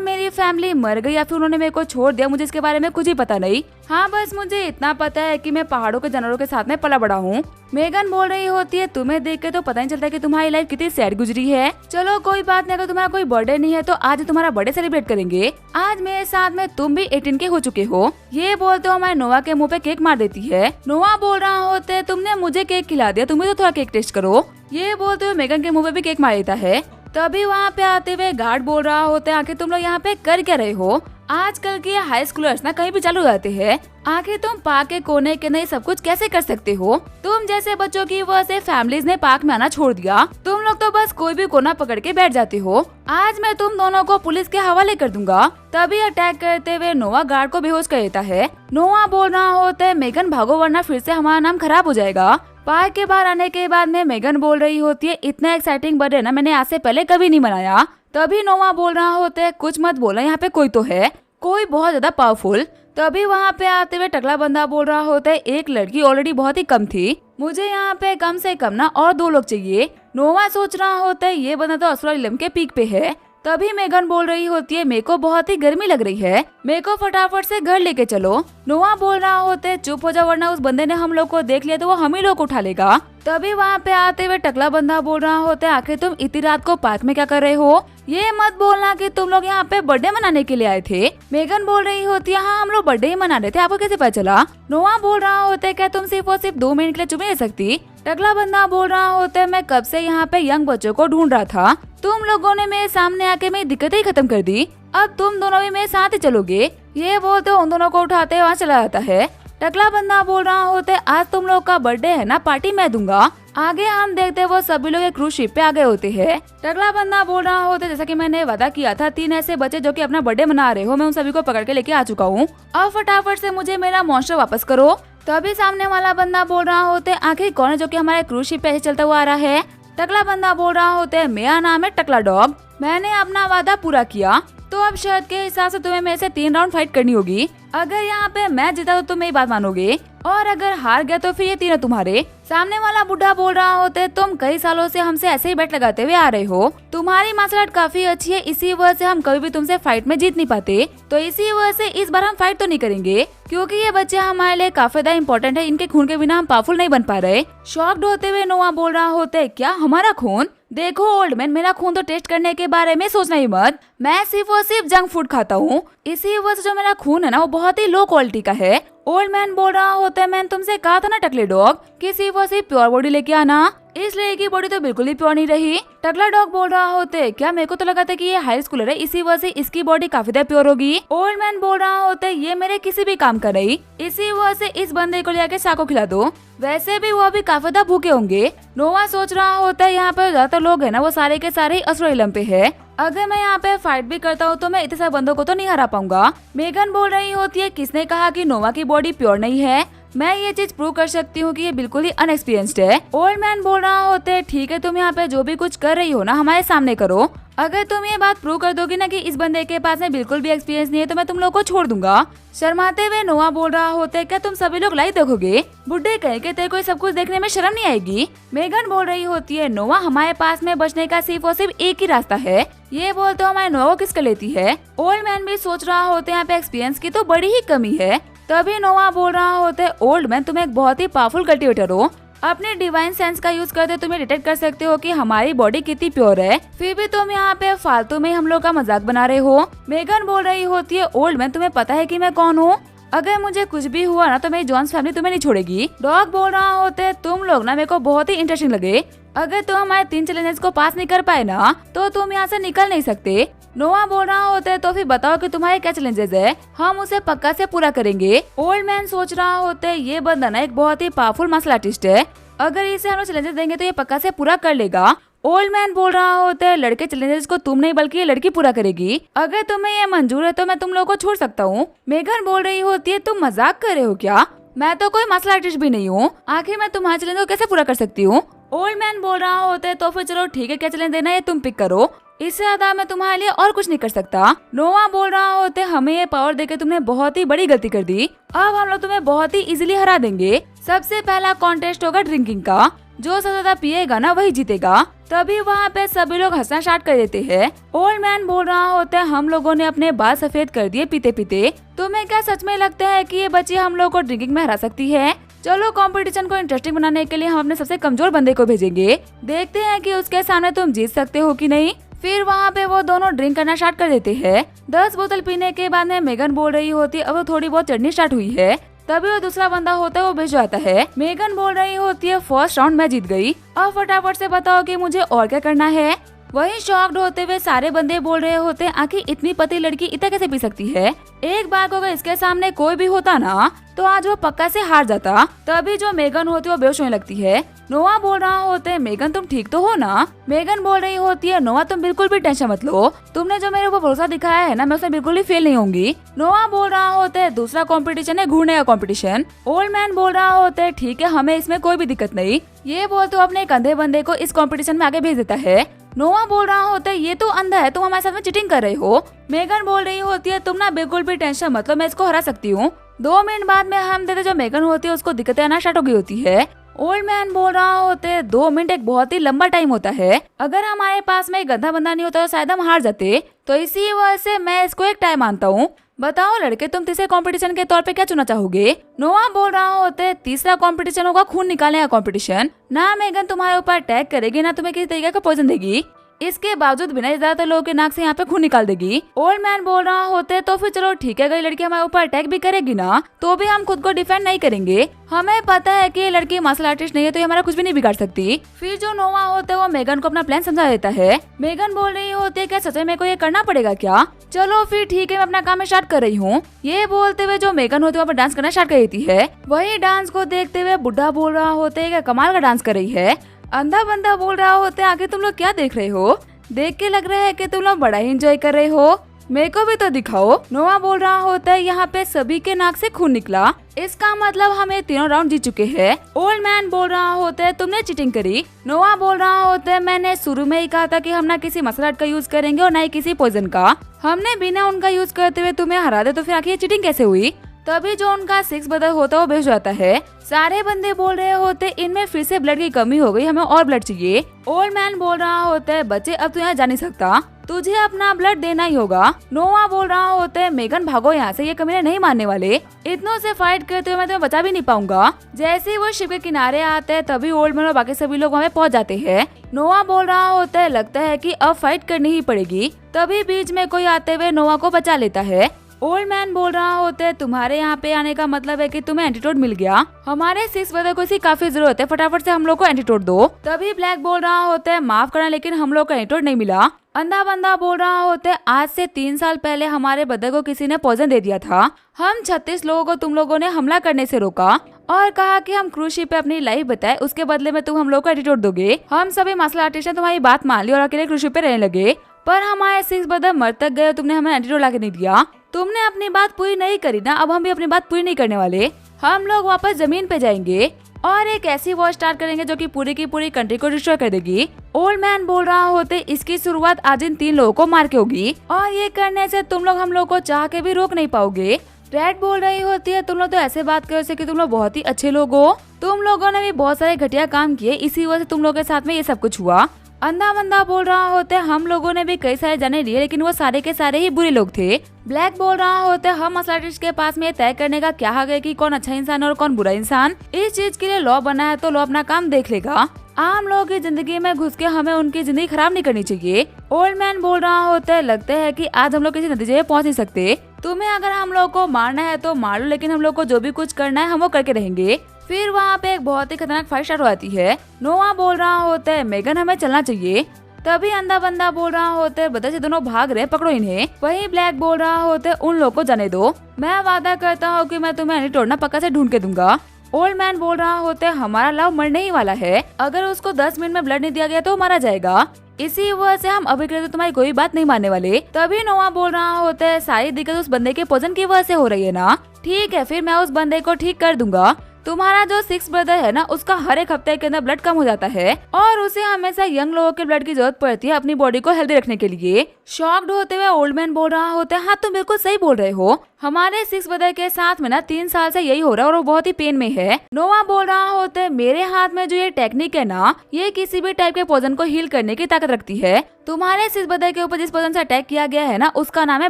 मेरी फैमिली मर गई या फिर उन्होंने मेरे को छोड़ दिया, मुझे इसके बारे में कुछ ही पता नहीं। हाँ, बस मुझे इतना पता है कि मैं पहाड़ों के जानवरों के साथ में पला बड़ा हूँ। मेगन बोल रही होती है, तुम्हें देख के तो पता नहीं चलता कि तुम्हारी लाइफ कितनी सैड गुजरी है। चलो कोई बात नहीं, अगर तुम्हारा कोई बर्थडे नहीं है तो आज तुम्हारा बर्थडे सेलिब्रेट करेंगे। आज मेरे साथ में तुम भी 18 के हो चुके हो। ये बोलते हो हमारे नोआ के मुँह पे केक मार देती है। नोआ बोल रहा होता है, तुमने मुझे केक खिला दिया, तुम्हें तो थोड़ा केक टेस्ट करो। ये बोलते हुए मेगन के मुँह पे भी केक मार देता है। तभी वहाँ पे आते हुए गार्ड बोल रहा होता है, आखिर तुम लोग यहाँ पे कर क्या रहे हो? आजकल के हाई स्कूलर्स ना कहीं भी चालू रहते हैं। आखिर तुम पार्क के कोने के नहीं सब कुछ कैसे कर सकते हो? तुम जैसे बच्चों की वजह से फैमिलीज ने पार्क में आना छोड़ दिया। तुम लोग तो बस कोई भी कोना पकड़ के बैठ जाते हो। आज मैं तुम दोनों को पुलिस के हवाले कर दूंगा। तभी अटैक करते हुए नोआ गार्ड को बेहोश कर देता है। नोआ बोल रहा होता है, मेगन भागो वरना फिर से हमारा नाम खराब हो जाएगा। पार्क के बाहर आने के बाद में मेगन बोल रही होती है, इतना एक्साइटिंग बर्थडे ना मैंने आज से पहले कभी नहीं मनाया। तभी नोआ बोल रहा होता है, कुछ मत बोला, यहाँ पे कोई तो है, कोई बहुत ज्यादा पावरफुल। तभी वहाँ पे आते हुए टकला बंदा बोल रहा होता है, एक लड़की ऑलरेडी बहुत ही कम थी, मुझे यहाँ पे कम से कम ना और 2 लोग चाहिए। नोआ सोच रहा होता है, ये बंदा तो असुरा इल्म के पीक पे है। तभी मेगन बोल रही होती है, मेरे को बहुत ही गर्मी लग रही है, मेरे को फटाफट से घर लेके चलो। नोआ बोल रहा होता है, चुप हो जाओ वरना उस बंदे ने हम लोग को देख लिया तो वो हम ही लोग उठा लेगा। तभी वहाँ पे आते हुए टकला बंदा बोल रहा होता है, आखिर तुम इतनी रात को पार्क में क्या कर रहे हो? ये मत बोलना कि तुम लोग यहाँ पे बर्थडे मनाने के लिए आए थे। मेगन बोल रही होती है, हाँ हम लोग बर्थडे ही मना रहे थे, आपको कैसे पता चला? नोआ बोल रहा होता है, क्या तुम सिर्फ और सिर्फ 2 मिनट के लिए चुप नहीं रह सकती? टकला बंदा बोल रहा होता है, मैं कब से यहाँ पे यंग बच्चों को ढूंढ रहा था, तुम लोगों ने मेरे सामने आके मेरी दिक्कतें ही खत्म कर दी, अब तुम दोनों भी मेरे साथ ही चलोगे। ये बोलते उन दोनों को उठाते वहाँ चला जाता है। टकला बंदा बोल रहा होता है, आज तुम लोग का बर्थडे है ना, पार्टी मैं दूंगा। आगे हम देखते वो सभी लोग एक क्रूज शिप पे आ गए होते हैं। टकला बंदा बोल रहा होता है, जैसा कि मैंने वादा किया था, 3 ऐसे बच्चे जो कि अपना बर्थडे मना रहे हो, मैं उन सभी को पकड़ के लेके आ चुका हूँ। अब फटाफट से मुझे मेरा मॉन्स्टर वापस करो। तभी सामने वाला बंदा बोल रहा होता है, आखिर कौन है जो कि हमारे क्रूज शिप पे ऐसे चलता हुआ आ रहा है? टकला बंदा बोल रहा होता है, मेरा नाम है टकला डॉग, मैंने अपना वादा पूरा किया, तो अब शर्त के हिसाब से तुम्हें मेरे से 3 राउंड फाइट करनी होगी। अगर यहाँ पे मैं जीता तो तुम मेरी बात मानोगे, और अगर हार गया तो फिर ये तीनों तुम्हारे। सामने वाला बुढ़ा बोल रहा होता है, तुम कई सालों से हमसे ऐसे ही बैट लगाते हुए आ रहे हो, तुम्हारी मार्शल आर्ट काफी अच्छी है, इसी वजह से हम कभी भी तुमसे फाइट में जीत नहीं पाते, तो इसी वजह से इस बार हम फाइट तो नहीं करेंगे, क्योंकि ये बच्चे हमारे लिए काफी ज्यादा इम्पोर्टेंट है, इनके खून के बिना हम पावरफुल नहीं बन पा रहे। शॉक्ड होते हुए नोआ बोल रहा होता है, क्या हमारा खून? देखो ओल्ड मैन, मेरा खून तो टेस्ट करने के बारे में सोचना ही मत, मैं सिर्फ और सिर्फ जंक फूड खाता हूँ, इसी वजह से जो मेरा खून है ना वो बहुत ही लो क्वालिटी का है। ओल्ड मैन बोल रहा होता है, मैंने तुमसे कहा था ना टकले डॉग कि सिर्फ और सिर्फ प्योर बॉडी लेके आना, इसलिए की बॉडी तो बिल्कुल ही प्योर नहीं रही। टकला डॉग बोल रहा होता है, क्या मेरे को तो लगा था कि ये हाई स्कूलर है, इसी वजह से इसकी बॉडी काफी ज्यादा प्योर होगी। ओल्ड मैन बोल रहा होता है, ये मेरे किसी भी काम कर रही, इसी वजह से इस बंदे को लेकर साको खिला दो, वैसे भी वो अभी काफी ज्यादा भूखे होंगे। नोआ सोच रहा होता है, यहाँ पर ज्यादातर लोग है ना वो सारे के सारे असुर इल्म पे है, अगर मैं यहाँ पे फाइट भी करता हूँ तो मैं इतने सारे बंदों को तो नहीं हरा पाऊंगा। मेगन बोल रही होती है, किसने कहा कि नोवा की बॉडी प्योर नहीं है, मैं ये चीज प्रूव कर सकती हूँ कि ये बिल्कुल ही अनएक्सपीरियंस्ड है। ओल्ड मैन बोल रहा होता है, ठीक है तुम यहाँ पे जो भी कुछ कर रही हो ना हमारे सामने करो, अगर तुम ये बात प्रूव कर दोगी ना कि इस बंदे के पास में बिल्कुल भी एक्सपीरियंस नहीं है तो मैं तुम लोग को छोड़ दूंगा। शर्माते हुए नोआ बोल रहा होता है, क्या तुम सभी लोग लाइव देखोगे? बुड्ढे कहे के तेरे को सब कुछ देखने में शर्म नहीं आएगी? मेगन बोल रही होती है, नोआ हमारे पास में बचने का सिर्फ और सिर्फ एक ही रास्ता है, ये बोलते हमारे नोआ को किस कर लेती है। ओल्ड मैन भी सोच रहा होता है, यहाँ पे एक्सपीरियंस की तो बड़ी ही कमी है। तभी नोआ बोल रहा होता है, ओल्ड मैन तुम एक बहुत ही पावरफुल कल्टिवेटर हो, अपने डिवाइन सेंस का यूज करते तुम्हें डिटेक्ट कर सकते हो कि हमारी बॉडी कितनी प्योर है, फिर भी तुम यहाँ पे फालतू में हम लोग का मजाक बना रहे हो। मेगन बोल रही होती है, ओल्ड मैन तुम्हें पता है कि मैं कौन हूँ, अगर मुझे कुछ भी हुआ ना तो मेरी जॉन्स फैमिली तुम्हें नहीं छोड़ेगी। डॉग बोल रहा होता है, तुम लोग ना मेरे को बहुत ही इंटरेस्टिंग लगे, अगर तुम हमारे 3 चैलेंजेस को पास नहीं कर पाए ना तो तुम यहाँ से निकल नहीं सकते। नोआ बोल रहा होता है, तो फिर बताओ कि तुम्हारे क्या चैलेंजेस है, हम उसे पक्का से पूरा करेंगे। ओल्ड मैन सोच रहा होता है, ये बंदा ना एक बहुत ही पावरफुल मार्शल आर्टिस्ट है, अगर इसे हम चैलेंजेस देंगे तो ये पक्का से पूरा कर लेगा। ओल्ड मैन बोल रहा होता है लड़के चैलेंजेस को तुम नहीं बल्कि ये लड़की पूरा करेगी। अगर तुम्हें ये मंजूर है तो मैं तुम लोगों को छोड़ सकता हूँ। मेगन बोल रही होती है तुम मजाक कर रहे हो क्या? मैं तो कोई मसला आर्टिस्ट भी नहीं हूँ, आखिर मैं तुम्हारे चैलेंज को कैसे पूरा कर सकती हूँ? ओल्ड मैन बोल रहा होता है तो फिर चलो ठीक है, क्या चैलेंज देना है तुम पिक करो, इससे ज्यादा मैं तुम्हारे लिए और कुछ नहीं कर सकता। नोआ बोल रहा होते हमें ये पावर देके तुमने बहुत ही बड़ी गलती कर दी, अब हम लोग तुम्हें बहुत ही इजीली हरा देंगे। सबसे पहला कॉन्टेस्ट होगा ड्रिंकिंग का, जो सबसे ज्यादा पिएगा ना वही जीतेगा। तभी वहाँ पे सभी लोग हंसना स्टार्ट कर देते हैं। ओल्ड मैन बोल रहा होता है हम लोगों ने अपने बाल सफेद कर दिए पीते पीते, तुम्हें क्या सच में लगता है कि ये बच्ची हम लोग को ड्रिंकिंग में हरा सकती है? चलो कंपटीशन को इंटरेस्टिंग बनाने के लिए हम अपने सबसे कमजोर बंदे को भेजेंगे, देखते हैं कि उसके सामने तुम जीत सकते हो कि नहीं। फिर वहाँ पे वो दोनों ड्रिंक करना स्टार्ट कर देते हैं। 10 बोतल पीने के बाद में मेगन बोल रही होती है अब वो थोड़ी बहुत चढ़नी स्टार्ट हुई है। तभी वो दूसरा बंदा होता है वो बेच जाता है। मेगन बोल रही होती है फर्स्ट राउंड मैं जीत गई, अब फटाफट से बताओ कि मुझे और क्या करना है। वही शॉक्ड होते हुए सारे बंदे बोल रहे होते आखिर इतनी पतली लड़की इतना कैसे पी सकती है? एक बार को अगर इसके सामने कोई भी होता ना तो आज वो पक्का से हार जाता। तभी जो मेगन होती है वो बेहोश होने लगती है। नोआ बोल रहा होते है मेगन तुम ठीक तो हो ना? मेगन बोल रही होती है नोआ तुम बिल्कुल भी टेंशन मत लो, तुमने जो मेरे ऊपर भरोसा दिखाया है ना मैं उसमें बिल्कुल भी फेल नहीं होंगी। नोआ बोल रहा होता है दूसरा कंपटीशन है घूरने का कंपटीशन। ओल्ड मैन बोल रहा होता है ठीक है हमें इसमें कोई भी दिक्कत नहीं। ये बोलते अपने एक अंधे बंदे को इस कंपटीशन में आगे भेज देता है। नोआ बोल रहा होता है ये तो अंधा है, तुम हमारे साथ में चीटिंग कर रहे हो। मेगन बोल रही होती है तुम ना बिल्कुल भी टेंशन मत लो, मैं इसको हरा सकती हूँ। 2 मिनट बाद में हम देते जो मेगन होती है उसको दिक्कतें आना स्टार्ट हो गई होती है। ओल्ड मैन बोल रहा होते है 2 मिनट एक बहुत ही लंबा टाइम होता है, अगर हमारे पास में एक गंदा बंदा नहीं होता तो शायद हम हार जाते, तो इसी वजह से मैं इसको एक टाइम मानता हूँ। बताओ लड़के तुम तीसरे कंपटीशन के तौर पे क्या चुनना चाहोगे? नोआ बोल रहा होते है तीसरा कंपटीशन होगा खून निकालने का कंपटीशन। ना मेगन तुम्हारे ऊपर अटैक करेगी ना तुम्हें किसी तरीके का पॉइजन देगी, इसके बावजूद बिना ज्यादातर लोगों के नाक से यहाँ पे खून निकाल देगी। ओल्ड मैन बोल रहा होते तो फिर चलो ठीक है, अगर ये लड़की हमारे ऊपर अटैक भी करेगी ना तो भी हम खुद को डिफेंड नहीं करेंगे, हमें पता है कि ये लड़की मार्शल आर्टिस्ट नहीं है तो ये हमारा कुछ भी नहीं बिगाड़ सकती। फिर जो नोआ होता है वो मेगन को अपना प्लान समझा देता है। मेगन बोल रही होती है क्या सच में मेरे को ये करना पड़ेगा क्या? चलो फिर ठीक है मैं अपना काम स्टार्ट कर रही हूँ। ये बोलते हुए जो मेगन होती है वो डांस करना स्टार्ट कर देती है। वही डांस को देखते हुए बुढ़ा बोल रहा होता है क्या कमाल का डांस कर रही है। अंधा बंदा बोल रहा होता है आगे तुम लोग क्या देख रहे हो, देख के लग रहा है कि तुम लोग बड़ा ही एंजॉय कर रहे हो, मेरे को भी तो दिखाओ। नोआ बोल रहा होता है यहाँ पे सभी के नाक से खून निकला, इसका मतलब हम ये तीनों राउंड जीत चुके हैं। ओल्ड मैन बोल रहा होता है तुमने चीटिंग करी। नोआ बोल रहा होता है मैंने शुरू में ही कहा था कि हम ना किसी मसाला का यूज करेंगे और ना ही किसी पॉइजन का, हमने बिना उनका यूज करते हुए तुम्हें हरा दे तो फिर आखिर चीटिंग कैसे हुई? तभी जो उनका 6 ब्रदर होता है वो बेहोश जाता है। सारे बंदे बोल रहे होते इनमें फिर से ब्लड की कमी हो गई, हमें और ब्लड चाहिए। ओल्ड मैन बोल रहा होता है बच्चे अब तू यहाँ जा नहीं सकता, तुझे अपना ब्लड देना ही होगा। नोआ बोल रहा होता है मेगन भागो यहाँ से, ये कमीने नहीं मानने वाले, इतनों से फाइट करते हुए मैं तुम्हें बचा भी नहीं पाऊंगा। जैसे ही वो शिप के किनारे आते हैं तभी ओल्ड मैन और बाकी सभी लोग वहाँ पहुँच जाते हैं। नोआ बोल रहा होता है लगता है कि अब फाइट करनी ही पड़ेगी। तभी बीच में कोई आते हुए नोआ को बचा लेता है। ओल्ड मैन बोल रहा होता है तुम्हारे यहाँ पे आने का मतलब है कि तुम्हें एंटीटोड मिल गया, हमारे 6 ब्रदर को इसी काफी जरूरत है, फटाफट से हम लोग को एंटीटोड दो। तभी ब्लैक बोल रहा होता है माफ करना लेकिन हम लोग को एंटीटोड नहीं मिला। अंधा बंदा बोल रहा होता है आज से 3 साल पहले हमारे ब्रदर को किसी ने पॉइजन दे दिया था, हम 36 लोगों को तुम लोगों ने हमला करने से रोका और कहा कि हम क्रूज शिप पे अपनी लाइफ बताए, उसके बदले में तुम हम लोग को एंटीटोड दोगे। हम सभी मार्शल आर्टिस्ट ने तुम्हारी बात मान ली और अकेले क्रूज शिप पे रहने लगे, पर हमारे 6 ब्रदर मर तक गए, तुमने हमें एंटीटोड ला के नहीं दिया, तुमने अपनी बात पूरी नहीं करी ना, अब हम भी अपनी बात पूरी नहीं करने वाले, हम लोग वापस जमीन पे जाएंगे और एक ऐसी वॉर स्टार्ट करेंगे जो कि पूरी की पूरी कंट्री को डिस्ट्रॉय कर देगी। ओल्ड मैन बोल रहा होते इसकी शुरुआत आज इन 3 लोगों को मार के होगी और ये करने से तुम लोग हम लोग को चाह के भी रोक नहीं पाओगे। रेड बोल रही होती है तुम लोग तो ऐसे बात कर रहे कि तुम लोग बहुत ही अच्छे लोग हो, तुम लोगों ने भी बहुत सारे घटिया काम किए, इसी वजह से तुम लोगों के साथ में ये सब कुछ हुआ। अंधा बंदा बोल रहा होता है हम लोगों ने भी कई सारे जाने लिए लेकिन वो सारे के सारे ही बुरे लोग थे। ब्लैक बोल रहा होता है हम मार्शल आर्टिस्ट के पास में तय करने का क्या हक है कि कौन अच्छा इंसान है और कौन बुरा इंसान, इस चीज के लिए लॉ बना है तो लॉ अपना काम देख लेगा, आम लोगों की जिंदगी में घुस के हमें उनकी जिंदगी खराब नहीं करनी चाहिए। ओल्ड मैन बोल रहा होता है लगता है कि आज हम लोग किसी नतीजे पे पहुंच नहीं सकते, तुम्हें अगर हम लोग को मारना है तो मार लो लेकिन हम लोग को जो भी कुछ करना है हम वो करके रहेंगे। फिर वहाँ पे एक बहुत ही खतरनाक फाइट स्टार्ट हो जाती है। नोआ बोल रहा होता है मेगन हमें चलना चाहिए। तभी अंधा बंदा बोल रहा होता है बदल से दोनों भाग रहे, पकड़ो इन्हें। वही ब्लैक बोल रहा होता है उन लोगों को जाने दो, मैं वादा करता हूँ कि मैं तुम्हें एंटीटोड ना पक्का से ढूंढ के दूंगा। ओल्ड मैन बोल रहा होता है हमारा लव मरने ही वाला है, अगर उसको 10 मिनट में ब्लड नहीं दिया गया तो मारा जाएगा, इसी वजह से हम अभी के लिए तो तुम्हारी कोई बात नहीं मानने वाले। तभी नोआ बोल रहा होता है सारी दिक्कत उस बंदे के पोजन की वजह से हो रही है ना, ठीक है फिर मैं उस बंदे को ठीक कर दूंगा। तुम्हारा जो 6 ब्रदर है ना, उसका हर एक हफ्ते के अंदर ब्लड कम हो जाता है और उसे हमेशा यंग लोगों के ब्लड की जरूरत पड़ती है अपनी बॉडी को हेल्दी रखने के लिए। शॉक्ड होते हुए ओल्ड मैन बोल रहा होता है हाँ तुम बिल्कुल सही बोल रहे हो, हमारे 6 ब्रदर के साथ में ना 3 साल से यही हो रहा है और वो बहुत ही पेन में है। नोआ बोल रहा होता है मेरे हाथ में जो ये टेक्निक है ना, ये किसी भी टाइप के पोजन को हील करने की ताकत रखती है। तुम्हारे 6 ब्रदर के ऊपर जिस पोजन से अटैक किया गया है ना, उसका नाम है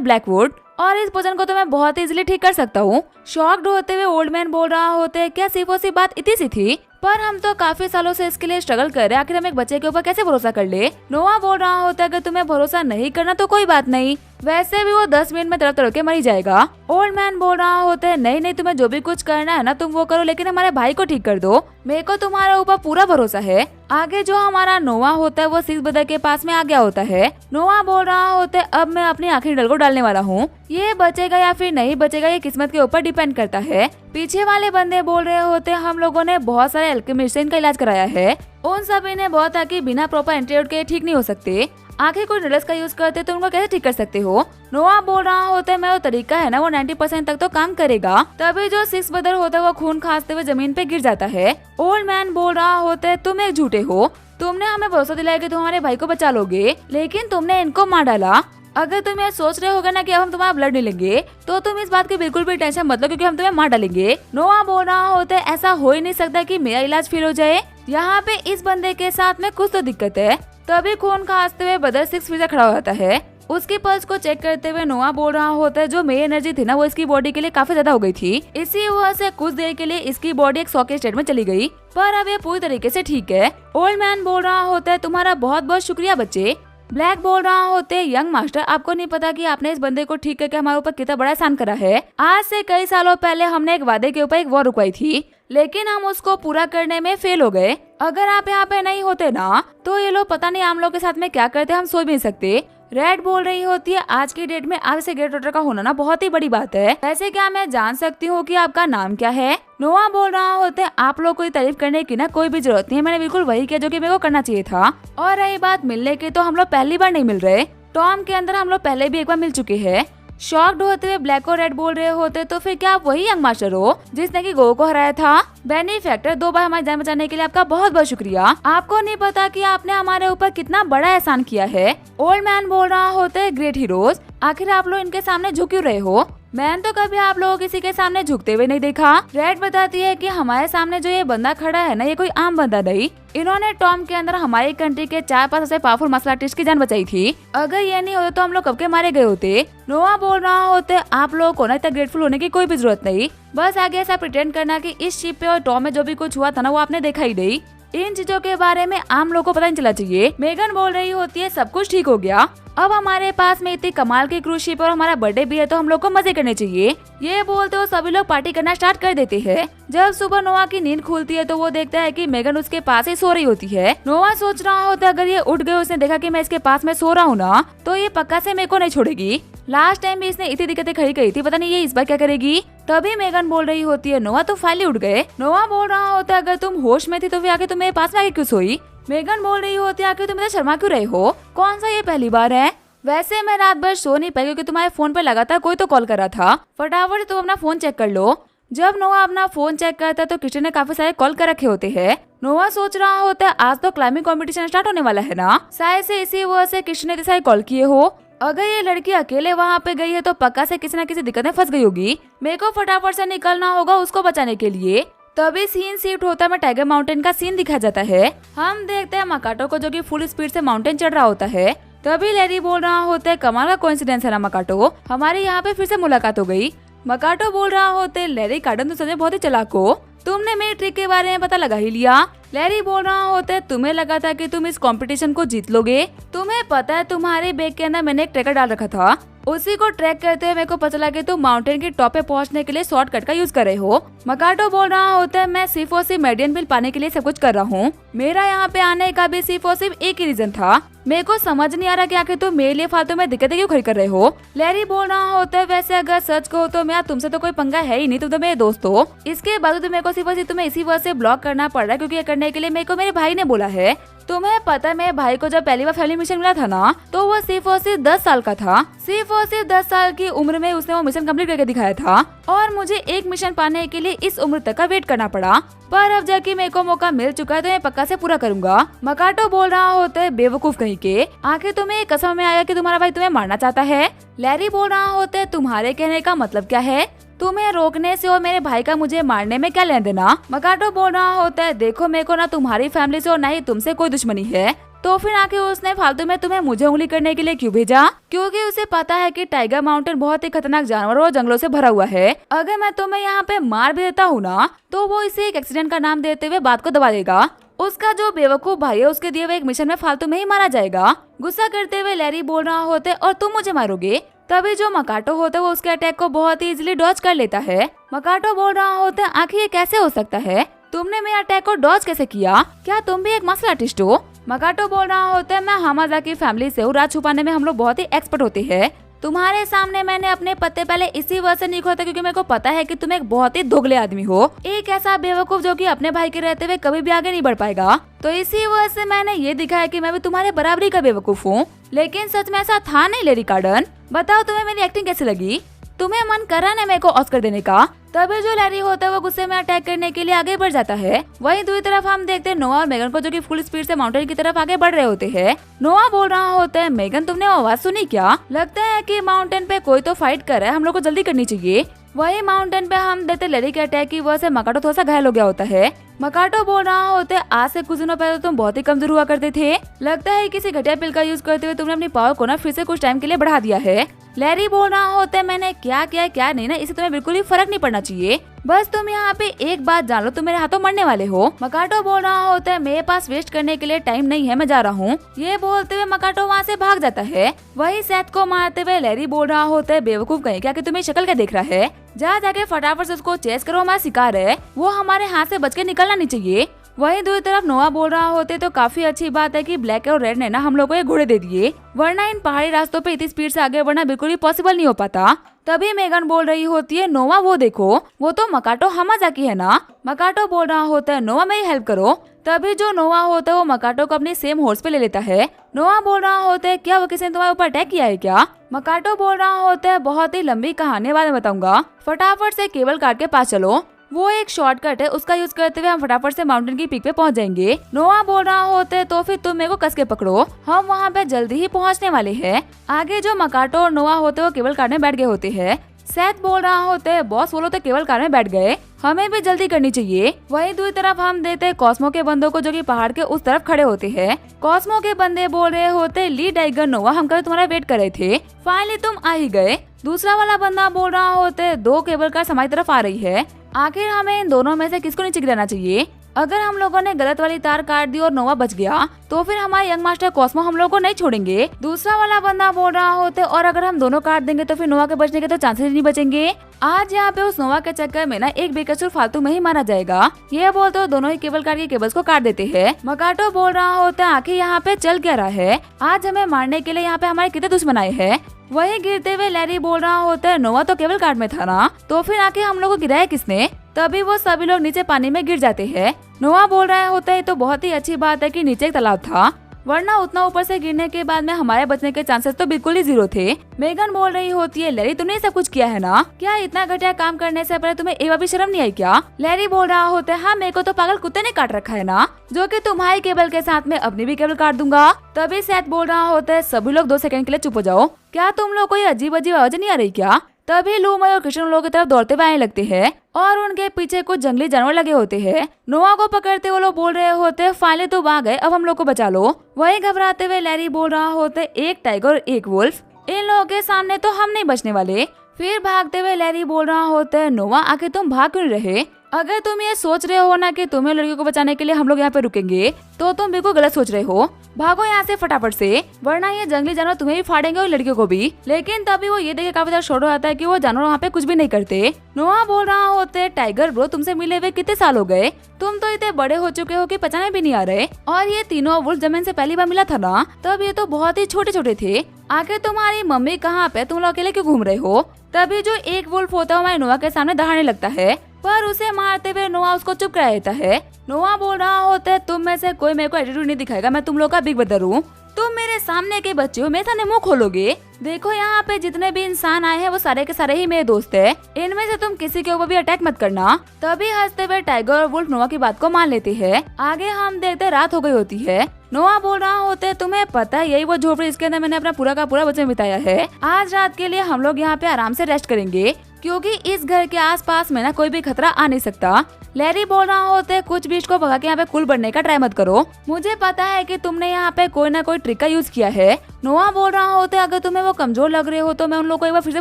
ब्लैकवुड और इस पोजन को तो मैं बहुत इजीली ठीक कर सकता हूँ। शॉक्ड होते हुए ओल्ड मैन बोल रहा होता है क्या सिर्फ और सिर्फ बात इतनी सी थी, पर हम तो काफी सालों से इसके लिए स्ट्रगल कर रहे हैं, आखिर हम एक बच्चे के ऊपर कैसे भरोसा कर ले। नोआ बोल रहा होता है अगर तुम्हें भरोसा नहीं करना तो कोई बात नहीं, वैसे भी वो 10 मिनट में तड़प तड़प के मरी जाएगा। ओल्ड मैन बोल रहा होता है नहीं नहीं तुम्हें जो भी कुछ करना है ना तुम वो करो, लेकिन हमारे भाई को ठीक कर दो, मेरे को तुम्हारे ऊपर पूरा भरोसा है। आगे जो हमारा नोआ होता है वो 6 ब्रदर के पास में आ गया होता है। नोआ बोल रहा होता है अब मैं अपनी आखिरी डल को डालने वाला हूँ, ये बचेगा या फिर नहीं बचेगा ये किस्मत के ऊपर डिपेंड करता है। पीछे वाले बंदे बोल रहे होते हैं हम लोगों ने बहुत सारे एल्केमिस्ट से इनका इलाज कराया है, उन सभी ने बहुत था कि बिना प्रॉपर एंटीडोट के ठीक नहीं हो सकते, आखिर कोई ड्रग्स का यूज करते तो उनको कैसे ठीक कर सकते हो। नोआ बोल रहा होता है मैं वो तरीका है ना वो 90% तक तो काम करेगा। तभी जो 6 ब्रदर होता है वो खून खांसते हुए जमीन पे गिर जाता है। ओल्ड मैन बोल रहा होता है तुम एक झूठे हो, तुमने हमें भरोसा दिलाया कि तुम हमारे भाई को बचा लोगे, लेकिन तुमने इनको मार डाला। अगर तुम ये सोच रहे होगे ना कि अब हम तुम्हारा ब्लड नहीं लेंगे, तो तुम इस बात की बिल्कुल भी टेंशन मत लो क्योंकि हम तुम्हें मार डालेंगे। नोआ बोल रहा होता है ऐसा हो ही नहीं सकता कि मेरा इलाज फेल हो जाए, यहाँ पे इस बंदे के साथ में कुछ तो दिक्कत है। तभी खून खांसते हुए ब्रदर 6 फिर से खड़ा हो जाता है। उसकी पल्स को चेक करते हुए नोआ बोल रहा होता है जो मेरी एनर्जी थी ना वो इसकी बॉडी के लिए काफी ज्यादा हो गई थी, इसी वजह से कुछ देर के लिए इसकी बॉडी एक शॉक के स्टेट में चली गई, पर अब ये पूरी तरीके से ठीक है। ओल्ड मैन बोल रहा होता है तुम्हारा बहुत बहुत शुक्रिया बच्चे। ब्लैक बोल रहा होते हैं यंग मास्टर आपको नहीं पता कि आपने इस बंदे को ठीक करके हमारे ऊपर कितना बड़ा एहसान करा है। आज से कई सालों पहले हमने एक वादे के ऊपर एक वॉर रुकवाई थी, लेकिन हम उसको पूरा करने में फेल हो गए। अगर आप यहाँ पे नहीं होते ना तो ये लोग पता नहीं आम लोग के साथ में क्या करते हम सोच भी नहीं सकते। रेड बोल रही होती है आज की डेट में आप से ग्रेट डॉटर का होना ना बहुत ही बड़ी बात है, वैसे क्या मैं जान सकती हूँ कि आपका नाम क्या है। नोआ बोल रहा होता है आप लोग को तारीफ करने की ना कोई भी जरूरत नहीं है, मैंने बिल्कुल वही किया जो कि मेरे को करना चाहिए था। और रही बात मिलने की, तो हम लोग पहली बार नहीं मिल रहे, टॉम के अंदर हम लोग पहले भी एक बार मिल चुके हैं। शॉक्ड होते हुए ब्लैक और रेड बोल रहे होते तो फिर क्या आप वही यंग मास्टर हो जिसने कि गो को हराया था। बेनिफैक्टर 2 बार हमारी जान बचाने के लिए आपका बहुत बहुत शुक्रिया, आपको नहीं पता कि आपने हमारे ऊपर कितना बड़ा एहसान किया है। ओल्ड मैन बोल रहा होता है ग्रेट हीरोज आखिर आप लोग इनके सामने झुक क्यों रहे हो, मैंने तो कभी आप लोगों किसी के सामने झुकते हुए नहीं देखा। रेड बताती है कि हमारे सामने जो ये बंदा खड़ा है ना ये कोई आम बंदा नहीं, इन्होंने टॉम के अंदर हमारी कंट्री के 4-5 सबसे पावरफुल मार्शल आर्टिस्ट की जान बचाई थी, अगर ये नहीं होता तो हम लोग कब के मारे गए होते। नोआ बोल रहा होते आप लोगों को ना इतना ग्रेटफुल होने की कोई भी जरूरत नहीं, बस आगे ऐसा प्रिटेंड करना कि इस शिप पे और टॉम में जो भी कुछ हुआ था ना वो आपने देखा ही नहीं, इन चीजों के बारे में आम लोगों को पता नहीं चला चाहिए। मेगन बोल रही होती है सब कुछ ठीक हो गया, अब हमारे पास में इतनी कमाल की क्रूज शिप और हमारा बर्थडे भी है तो हम लोग को मजे करने चाहिए। ये बोलते हो सभी लोग पार्टी करना स्टार्ट कर देते हैं। जब सुबह नोआ की नींद खुलती है तो वो देखता है कि मेगन उसके पास ही सो रही होती है। नोआ सोच रहा होता है अगर ये उठ गई, उसने देखा कि मैं इसके पास में सो रहा हूँ ना तो ये पक्का से मेरे को नहीं छोड़ेगी। लास्ट टाइम भी इसने इतनी दिक्कतें खड़ी करी थी, पता नहीं ये इस बार क्या करेगी। तभी मेगन बोल रही होती है नोआ तुम फाइनली उठ गए। नोआ बोल रहा होता है अगर तुम होश में थी तो फिर आके तुम मेरे पास में आके क्यों सोई। मेगन बोल रही होती है आखिर तुम इतना शर्मा क्यों रहे हो, कौन सा ये पहली बार है। वैसे मैं रात भर सो नहीं पाई क्योंकि तुम्हारे फोन पे लगातार कोई तो कॉल कर रहा था, फटाफट से तुम अपना फोन चेक कर लो। जब नोआ अपना फोन चेक करता है तो किशन ने काफी सारे कॉल कर रखे होते हैं। नोआ सोच रहा होता है आज तो क्लाइंबिंग कंपटीशन स्टार्ट होने वाला है ना, शायद से इसी वजह से किशन ने इतने सारे कॉल किए हो। अगर ये लड़की अकेले वहाँ पे गई है तो पक्का से किसी न किसी दिक्कत में फंस गई होगी, मेरे को फटाफट से निकलना होगा उसको बचाने के लिए। तभी सीन शिफ्ट होता है, टाइगर माउंटेन का सीन दिखाया जाता है। हम देखते हैं मकाटो को जो कि फुल स्पीड से माउंटेन चढ़ रहा होता है। तभी लैरी बोल रहा होता है कमाल का कोइंसिडेंस है ना मकाटो, हमारे यहाँ पे फिर से मुलाकात हो गई। मकाटो बोल रहा होता है लैरी कार्डन तो सच बहुत ही चालाक हो, तुमने मेरी ट्रिक के बारे में पता लगा ही लिया। लैरी बोल रहा होता है तुम्हें लगा था कि तुम इस कंपटीशन को जीत लोगे, तुम्हें पता है तुम्हारे बैग के अंदर मैंने एक ट्रैकर डाल रखा था उसी को ट्रैक करते हुए मेरे को पता लगा कि तुम माउंटेन के टॉप पे पहुंचने के लिए शॉर्टकट का यूज कर रहे हो। मकाटो बोल रहा होता है मैं सिर्फ और सिर्फ मेडियन बिल पाने के लिए सब कुछ कर रहा हूँ। मेरा यहाँ पे आने का भी सिर्फ और सिर्फ एक ही रीजन था। मेरे को समझ नहीं आ रहा कि आखिर तुम मेरे लिए फालतू में दिक्कतें क्यों खड़ी कर रहे हो। लैरी बोल रहा होता है वैसे अगर सच कहो तो मैं तुमसे तो कोई पंगा है ही नहीं, तुम तो मेरे दोस्त हो। इसके बाद मेरे को सिर्फ और सिर्फ तुम्हें इसी वजह से ब्लॉक करना पड़ रहा है क्योंकि ये करने के लिए मेरे को मेरे भाई ने बोला है। तुम्हें पता है मेरे भाई को जब पहली बार फैमिली मिशन मिला था ना, तो वो सिर्फ और सिर्फ 10 साल का था। सिर्फ और सिर्फ 10 साल की उम्र में उसने वो मिशन कंप्लीट करके दिखाया था और मुझे एक मिशन पाने के लिए इस उम्र तक का वेट करना पड़ा। पर अब जाके मेरे को मौका मिल चुका है तो मैं पक्का से पूरा करूंगा। मकाटो बोल रहा होता है बेवकूफ कहीं के, आखिर तुम्हें एक कसम में आया कि तुम्हारा भाई तुम्हें मारना चाहता है। लैरी बोल रहा होता है तुम्हारे कहने का मतलब क्या है, तुम्हें रोकने से और मेरे भाई का मुझे मारने में क्या लेना देना। मकाटो बोल रहा होता है देखो मेरे को ना तुम्हारी फैमिली से और ना ही तुमसे कोई दुश्मनी है, तो फिर आके उसने फालतू में तुम्हें मुझे उंगली करने के लिए क्यों भेजा। क्योंकि उसे पता है कि टाइगर माउंटेन बहुत ही खतरनाक जानवरों और जंगलों से भरा हुआ है। अगर मैं तुम्हें यहाँ पे मार भी देता हूँ ना, तो वो इसे एक एक्सीडेंट का नाम देते हुए बात को दबा देगा। उसका जो बेवकूफ भाई है उसके दिए हुए एक मिशन में फालतू में ही मारा जाएगा। गुस्सा करते हुए लैरी बोल रहा होता है और तुम मुझे मारोगे। तभी जो मकाटो होता है वो उसके अटैक को बहुत ही इजीली डॉज कर लेता है। मकाटो बोल रहा होता है आखिर ये कैसे हो सकता है, तुमने मेरे अटैक को डॉज कैसे किया, क्या तुम भी एक मार्शल आर्टिस्ट हो। मकाटो बोल रहा होता है मैं हमाजा की फैमिली से हूँ, राज छुपाने में हम लोग बहुत ही एक्सपर्ट होते हैं। तुम्हारे सामने मैंने अपने पत्ते पहले इसी वजह से नहीं खोला था क्योंकि मेरे को पता है कि तुम एक बहुत ही दोगले आदमी हो, एक ऐसा बेवकूफ जो कि अपने भाई के रहते हुए कभी भी आगे नहीं बढ़ पाएगा। तो इसी वजह से मैंने ये दिखाया कि मैं भी तुम्हारे बराबरी का बेवकूफ हूँ। लेकिन सच में ऐसा था नहीं लैरी कार्डन। बताओ तुम्हें मेरी एक्टिंग कैसी लगी, तुम्हें मन करा ना मेरे को ऑस्कर देने का। तभी जो लैरी होता है वो गुस्से में अटैक करने के लिए आगे बढ़ जाता है। वहीं दूसरी तरफ हम देखते हैं नोआ और मेगन को जो कि फुल स्पीड से माउंटेन की तरफ आगे बढ़ रहे होते हैं। नोआ बोल रहा होता है मेगन तुमने आवाज सुनी क्या, लगता है कि माउंटेन पे कोई तो फाइट कर रहा है, हम लोग को जल्दी करनी चाहिए। वही माउंटेन पे हम देखते लैरी के अटैक की वजह से मकाटो थोड़ा सा घायल हो गया होता है। मकाटो बोल रहा होता है आज से कुछ दिनों पहले तुम बहुत ही कमजोर हुआ करते थे, लगता है किसी घटिया पिल का यूज करते हुए तुमने अपनी पावर को ना फिर से कुछ टाइम के लिए बढ़ा दिया है। लैरी बोल रहा होता है मैंने क्या किया क्या नहीं ना, इसे तुम्हें बिल्कुल भी फर्क नहीं पड़ना चाहिए। बस तुम यहाँ पे एक बात जान लो, तुम मेरे हाथों मरने वाले हो। मकाटो बोल रहा होता है मेरे पास वेस्ट करने के लिए टाइम नहीं है, मैं जा रहा हूँ। ये बोलते हुए मकाटो वहाँ से भाग जाता है। वही सेथ को मारते हुए लैरी बोल रहा होता है बेवकूफ कहीं क्या कि तुम्हें शक्ल क्या देख रहा है, जा जाके फटाफट से उसको चेस करो, हमारा शिकार है, वो हमारे हाथ से बच के निकलना नहीं चाहिए। वहीं दूसरी तरफ नोआ बोल रहा होते तो काफी अच्छी बात है कि ब्लैक और रेड ने ना हम लोग को ये घोड़े दे दिए, वरना इन पहाड़ी रास्तों पे इतनी स्पीड से आगे बढ़ना बिल्कुल भी पॉसिबल नहीं हो पाता। तभी मेगन बोल रही होती है नोआ वो देखो, वो तो मकाटो हमाजा की है ना। मकाटो बोल रहा होता है नोआ मेरी हेल्प करो। तभी जो नोआ होता है वो मकाटो को अपनी सेम हॉर्स पे ले लेता है। नोआ बोल रहा होता है क्या वो किसी ने तुम्हारे ऊपर अटैक किया है क्या। मकाटो बोल रहा होता है बहुत ही लंबी कहानी बाद में बताऊंगा, फटाफट से केबल कार्ड के पास चलो, वो एक शॉर्टकट है, उसका यूज करते हुए हम फटाफट से माउंटेन की पीक पे पहुंच जाएंगे। नोआ बोल रहा होता है तो फिर तुम मेरे को कस के पकड़ो, हम वहाँ पे जल्दी ही पहुँचने वाले हैं। आगे जो मकाटो और नोआ होते हैं वो केबल कार में बैठ गए होते हैं। सेथ बोल रहा होता है बॉस बोलो तो केबल कार में बैठ गए, हमें भी जल्दी करनी चाहिए। वहीं दूसरी तरफ हम देते हैं कॉस्मो के बंदों को जो कि पहाड़ के उस तरफ खड़े होते हैं। कॉस्मो के बंदे बोल रहे होते ली टाइगर नोआ हम कभी तुम्हारा वेट कर रहे थे, फाइनली तुम आ ही गए। दूसरा वाला बंदा बोल रहा होता है दो केबल कार हमारी तरफ आ रही है, आखिर हमें इन दोनों में से किसको नीचे गिराना चाहिए। अगर हम लोगों ने गलत वाली तार काट दी और नोआ बच गया तो फिर हमारे यंग मास्टर कॉस्मो हम लोगों को नहीं छोड़ेंगे। दूसरा वाला बंदा बोल रहा होता है और अगर हम दोनों काट देंगे तो फिर नोआ के बचने के तो चांसेस नहीं बचेंगे। आज यहाँ पे उस नोआ के चक्कर में ना एक बेकसूर फालतू में ही मारा जाएगा। ये बोलते हो दोनों ही केबल कार के केबल्स को काट देते हैं। मकाटो बोल रहा होता है आखिर यहाँ पे चल क्या रहा है, आज हमें मारने के लिए यहाँ पे हमारे कितने दुश्मन आए हैं। वही गिरते हुए लैरी बोल रहा होता है नोआ तो केबल कार्ड में था ना, तो फिर आके हम लोग को गिराया किसने। तभी वो सभी लोग नीचे पानी में गिर जाते हैं। नोआ बोल रहा होता है तो बहुत ही अच्छी बात है कि नीचे एक तालाब था, वरना उतना ऊपर से गिरने के बाद में हमारे बचने के चांसेस तो बिल्कुल ही जीरो थे। मेगन बोल रही होती है लैरी तुमने सब कुछ किया है ना, क्या इतना घटिया काम करने से पहले तुम्हें एक बार भी शर्म नहीं आई क्या। लैरी बोल रहा होता है हाँ मेरे को तो पागल कुत्ते ने काट रखा है ना, जो कि तुम्हारी केबल के साथ में अपनी भी केबल काट दूंगा। तभी सेथ बोल रहा होता है सभी लोग 2 सेकंड के लिए चुप हो जाओ, क्या तुम लोग को ये अजीब अजीब आवाज नहीं आ रही क्या। तभी लूमय और कृष्ण लोगों की तरफ दौड़ते हुए आने लगते हैं और उनके पीछे कुछ जंगली जानवर लगे होते हैं। नोआ को पकड़ते वो लोग बोल रहे होते फाइनली तो आ गए, अब हम लोग को बचा लो। वही घबराते हुए लैरी बोल रहा होता एक टाइगर और एक वुल्फ, इन लोगों के सामने तो हम नहीं बचने वाले। फिर भागते हुए लैरी बोल रहा होता है नोआ आखिर तुम भाग क्यों रहे, अगर तुम ये सोच रहे हो ना कि तुम्हें लड़कियों को बचाने के लिए हम लोग यहाँ पे रुकेंगे, तो तुम बिल्कुल गलत सोच रहे हो। भागो यहाँ से फटाफट से, वरना ये जंगली जानवर तुम्हें भी फाड़ेंगे और लड़कियों को भी। लेकिन तभी वो ये देखे काफी ज्यादा शोर हो जाता है कि वो जानवर वहाँ पे कुछ भी नहीं करते। नोआ बोल रहा होते, टाइगर ब्रो तुमसे मिले हुए कितने साल हो गए? तुम तो इतने बड़े हो चुके हो कि पहचाने भी नहीं आ रहे। और ये तीनों वुल्फ जब इनसे पहली बार मिला था ना, तब ये तो बहुत ही छोटे छोटे थे। आखिर तुम्हारी मम्मी कहाँ पे? तुम लोग अकेले क्यों घूम रहे हो? तभी जो एक वुल्फ होता है हमारे नोआ के सामने दहाड़ने लगता है, पर उसे मारते हुए नोआ उसको चुप करा देता है। नोआ बोल रहा होता है, तुम में से कोई मेरे को एटीट्यूड नहीं दिखाएगा, मैं तुम लोग का बिग ब्रदर हूँ। तुम मेरे सामने के बच्चे हो, मेरे सामने मुंह खोलोगे? देखो यहाँ पे जितने भी इंसान आए हैं वो सारे के सारे ही मेरे दोस्त है, इनमें से तुम किसी के ऊपर भी अटैक मत करना। तभी हंसते हुए टाइगर और वुल्फ नोआ की बात को मान लेते हैं। आगे हम देखते रात हो गई होती है। नोआ बोल रहा होता है, तुम्हें पता है यही वो झोपड़ी इसके अंदर मैंने अपना पूरा का पूरा बचपन बिताया है। आज रात के लिए हम लोग यहाँ पे आराम से रेस्ट करेंगे, क्योंकि इस घर के आसपास में ना कोई भी खतरा आ नहीं सकता। लैरी बोल रहा होते, कुछ भी इसको भगा के यहाँ पे कुल बढ़ने का ट्राई मत करो, मुझे पता है कि तुमने यहाँ पे कोई ना कोई ट्रिक का यूज किया है। नोआ बोल रहा होते, अगर तुम्हें वो कमजोर लग रहे हो तो मैं उन लोगों को एक बार फिर से